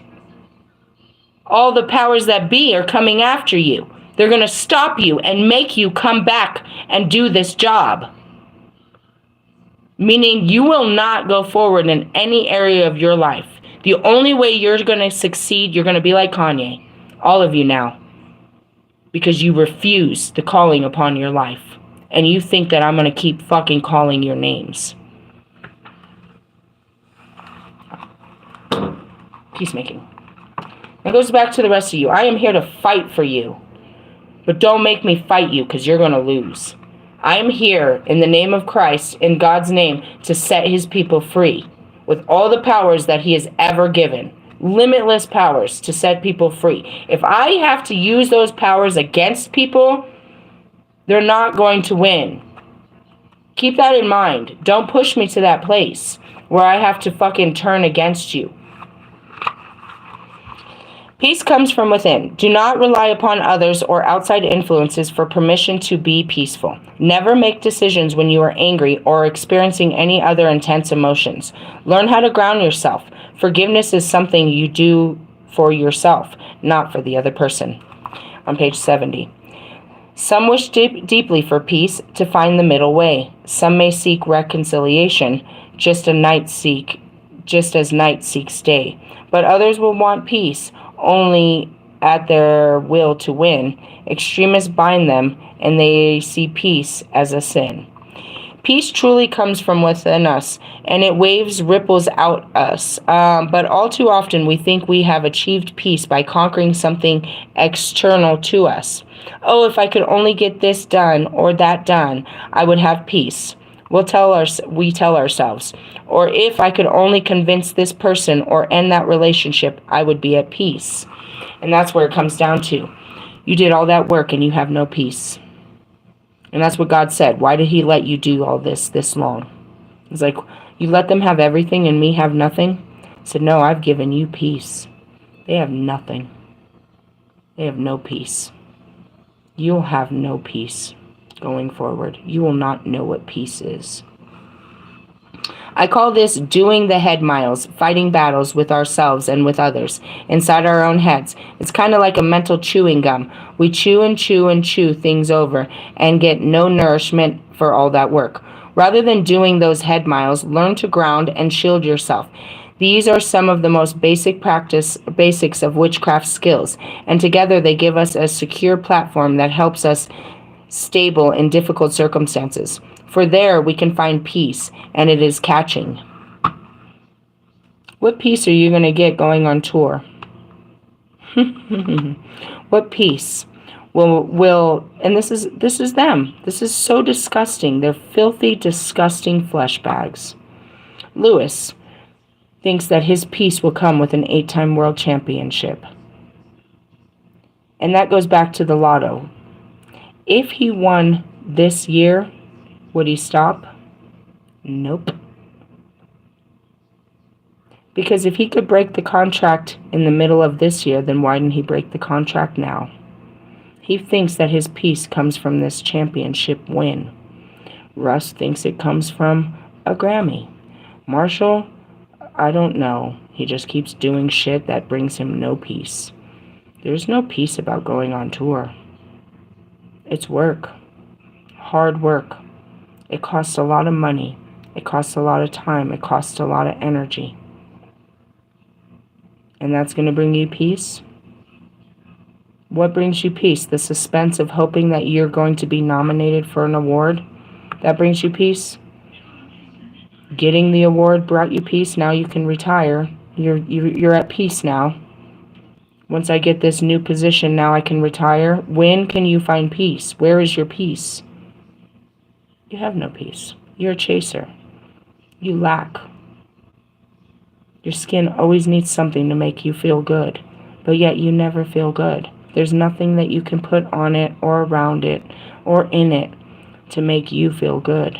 All the powers that be are coming after you. They're going to stop you and make you come back and do this job. Meaning you will not go forward in any area of your life. The only way you're going to succeed, you're going to be like Kanye. All of you now. Because you refuse the calling upon your life. And you think that I'm going to keep fucking calling your names. Peacemaking. It goes back to the rest of you. I am here to fight for you. But don't make me fight you, because you're going to lose. I am here in the name of Christ, in God's name, to set his people free. With all the powers that he has ever given. Limitless powers to set people free. If I have to use those powers against people, They're not going to win. Keep that in mind. Don't push me to that place where I have to fucking turn against you. Peace comes from within. Do not rely upon others or outside influences for permission to be peaceful. Never make decisions when you are angry or experiencing any other intense emotions. Learn how to ground yourself. Forgiveness is something you do for yourself, not for the other person. On page 70. Some wish deeply for peace to find the middle way. Some may seek reconciliation, just as night seeks day. But others will want peace only at their will to win. Extremists bind them, and they see peace as a sin. Peace truly comes from within us, and it waves ripples out us. But all too often, we think we have achieved peace by conquering something external to us. Oh, if I could only get this done or that done, I would have peace. We tell ourselves. Or if I could only convince this person or end that relationship, I would be at peace. And that's where it comes down to. You did all that work and you have no peace. And that's what God said. Why did he let you do all this long? He's like, you let them have everything and me have nothing? He said, no, I've given you peace. They have nothing. They have no peace. You'll have no peace going forward. You will not know what peace is. I call this doing the head miles, fighting battles with ourselves and with others, inside our own heads. It's kind of like a mental chewing gum. We chew and chew and chew things over and get no nourishment for all that work. Rather than doing those head miles, learn to ground and shield yourself. These are some of the most basics of witchcraft skills, and together they give us a secure platform that helps us stable in difficult circumstances. For there we can find peace, and it is catching. What peace are you going to get going on tour? What peace will and this is them. This is so disgusting. They're filthy, disgusting flesh bags. Lewis thinks that his peace will come with an 8-time world championship. And that goes back to the lotto. If he won this year, would he stop? Nope. Because if he could break the contract in the middle of this year, then why didn't he break the contract now? He thinks that his peace comes from this championship win. Russ thinks it comes from a Grammy. Marshall, I don't know. He just keeps doing shit that brings him no peace. There's no peace about going on tour. It's work. Hard work. It costs a lot of money. It costs a lot of time. It costs a lot of energy. And that's going to bring you peace? What brings you peace? The suspense of hoping that you're going to be nominated for an award? That brings you peace? Getting the award brought you peace. Now you can retire. You're at peace now. Once I get this new position, now I can retire. When can you find peace? Where is your peace? You have no peace. You're a chaser. You lack. Your skin always needs something to make you feel good, but yet you never feel good. There's nothing that you can put on it or around it or in it to make you feel good.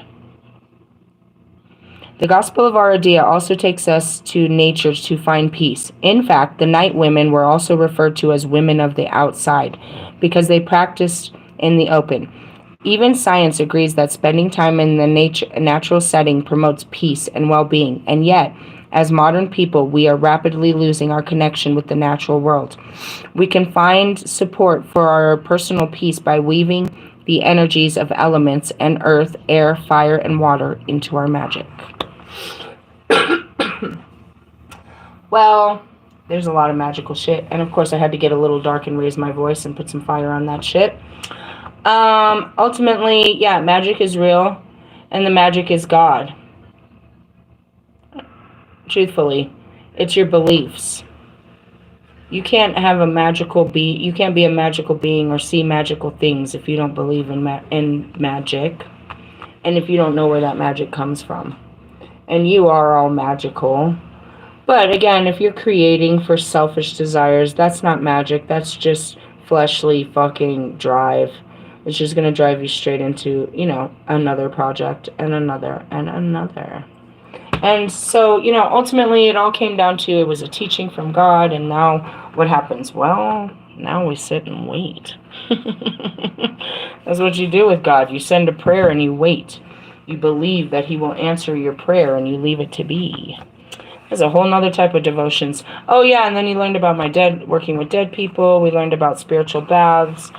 The Gospel of Aradia also takes us to nature to find peace. In fact, the night women were also referred to as women of the outside because they practiced in the open. Even science agrees that spending time in the natural setting promotes peace and well-being, and yet, as modern people, we are rapidly losing our connection with the natural world. We can find support for our personal peace by weaving the energies of elements and earth, air, fire, and water into our magic. Well, there's a lot of magical shit, and of course I had to get a little dark and raise my voice and put some fire on that shit. Ultimately, yeah, magic is real, and the magic is God. Truthfully, it's your beliefs. You can't have a magical you can't be a magical being or see magical things if you don't believe in magic, and if you don't know where that magic comes from. And you are all magical. But again, if you're creating for selfish desires, that's not magic. That's just fleshly fucking drive. It's just going to drive you straight into, you know, another project and another and another. And so, you know, ultimately it all came down to it was a teaching from God. And now what happens? Well, now we sit and wait. That's what you do with God. You send a prayer and you wait. You believe that he will answer your prayer and you leave it to be. There's a whole nother type of devotions. Oh yeah, and then you learned about my working with dead people. We learned about spiritual baths.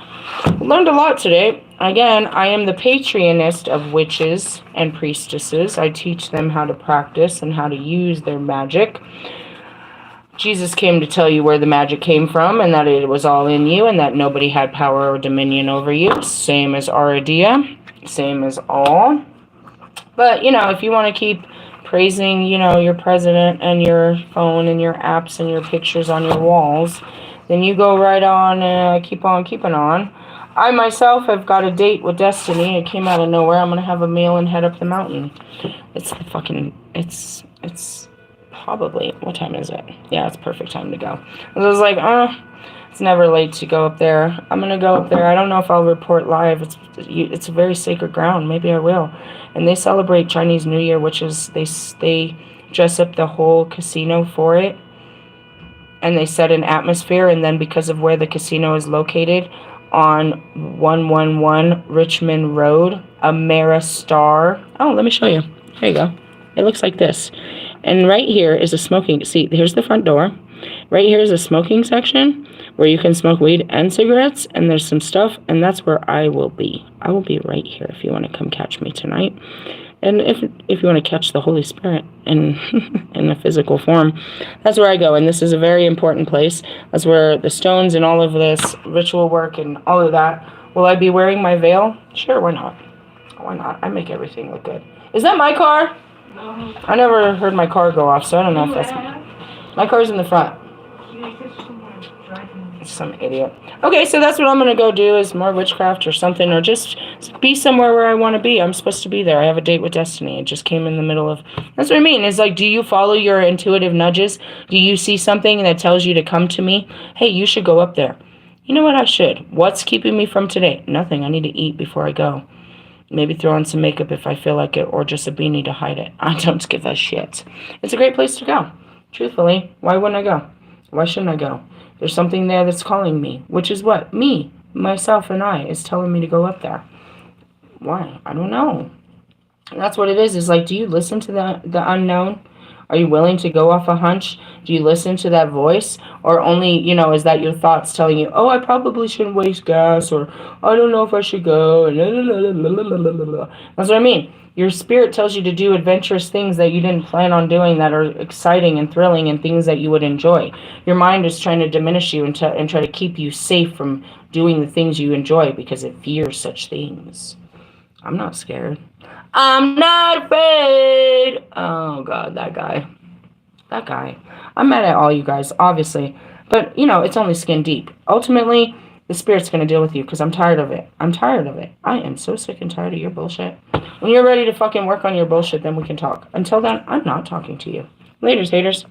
We learned a lot today. Again, I am the patronist of witches and priestesses. I teach them how to practice and how to use their magic. Jesus came to tell you where the magic came from and that it was all in you and that nobody had power or dominion over you. Same as Aradia. Same as all. But, you know, if you want to keep praising, you know, your president and your phone and your apps and your pictures on your walls, then you go right on, keep on keeping on. I myself have got a date with Destiny. It came out of nowhere. I'm going to have a meal and head up the mountain. It's probably, what time is it? Yeah, it's perfect time to go. I was like, it's never late to go up there. I'm going to go up there. I don't know if I'll report live. It's a very sacred ground. Maybe I will. And they celebrate Chinese New Year, which is, they dress up the whole casino for it. And they set an atmosphere. And then because of where the casino is located, on 111 Richmond Road, Ameristar. Oh, let me show you. Here you go. It looks like this. And right here is a smoking. See, here's the front door. Right here is a smoking section where you can smoke weed and cigarettes. And there's some stuff. And that's where I will be. I will be right here if you want to come catch me tonight. And if you want to catch the Holy Spirit in a physical form, that's where I go. And this is a very important place. That's where the stones and all of this ritual work and all of that. Will I be wearing my veil? Sure, why not? Why not? I make everything look good. Is that my car? No. I never heard my car go off, so I don't know if that's... My car's in the front. Some idiot. Okay, so that's what I'm going to go do is more witchcraft or something, or just be somewhere where I want to be. I'm supposed to be there. I have a date with Destiny. It just came in the middle of... That's what I mean. It's like, do you follow your intuitive nudges? Do you see something that tells you to come to me? Hey, you should go up there. You know what? I should. What's keeping me from today? Nothing. I need to eat before I go. Maybe throw on some makeup if I feel like it, or just a beanie to hide it. I don't give a shit. It's a great place to go. Truthfully, why wouldn't I go? Why shouldn't I go? There's something there that's calling me, which is what? Me, myself, and I is telling me to go up there. Why? I don't know. And that's what it is. It's like, do you listen to the unknown? Are you willing to go off a hunch? Do you listen to that voice? Or only, you know, is that your thoughts telling you, oh, I probably shouldn't waste gas, or I don't know if I should go, and that's what I mean. Your spirit tells you to do adventurous things that you didn't plan on doing that are exciting and thrilling and things that you would enjoy. Your mind is trying to diminish you and try to keep you safe from doing the things you enjoy because it fears such things. I'm not scared. I'm not afraid. Oh, God, that guy. That guy. I'm mad at all you guys, obviously. But, you know, it's only skin deep. Ultimately, the spirit's going to deal with you because I'm tired of it. I'm tired of it. I am so sick and tired of your bullshit. When you're ready to fucking work on your bullshit, then we can talk. Until then, I'm not talking to you. Laters, haters.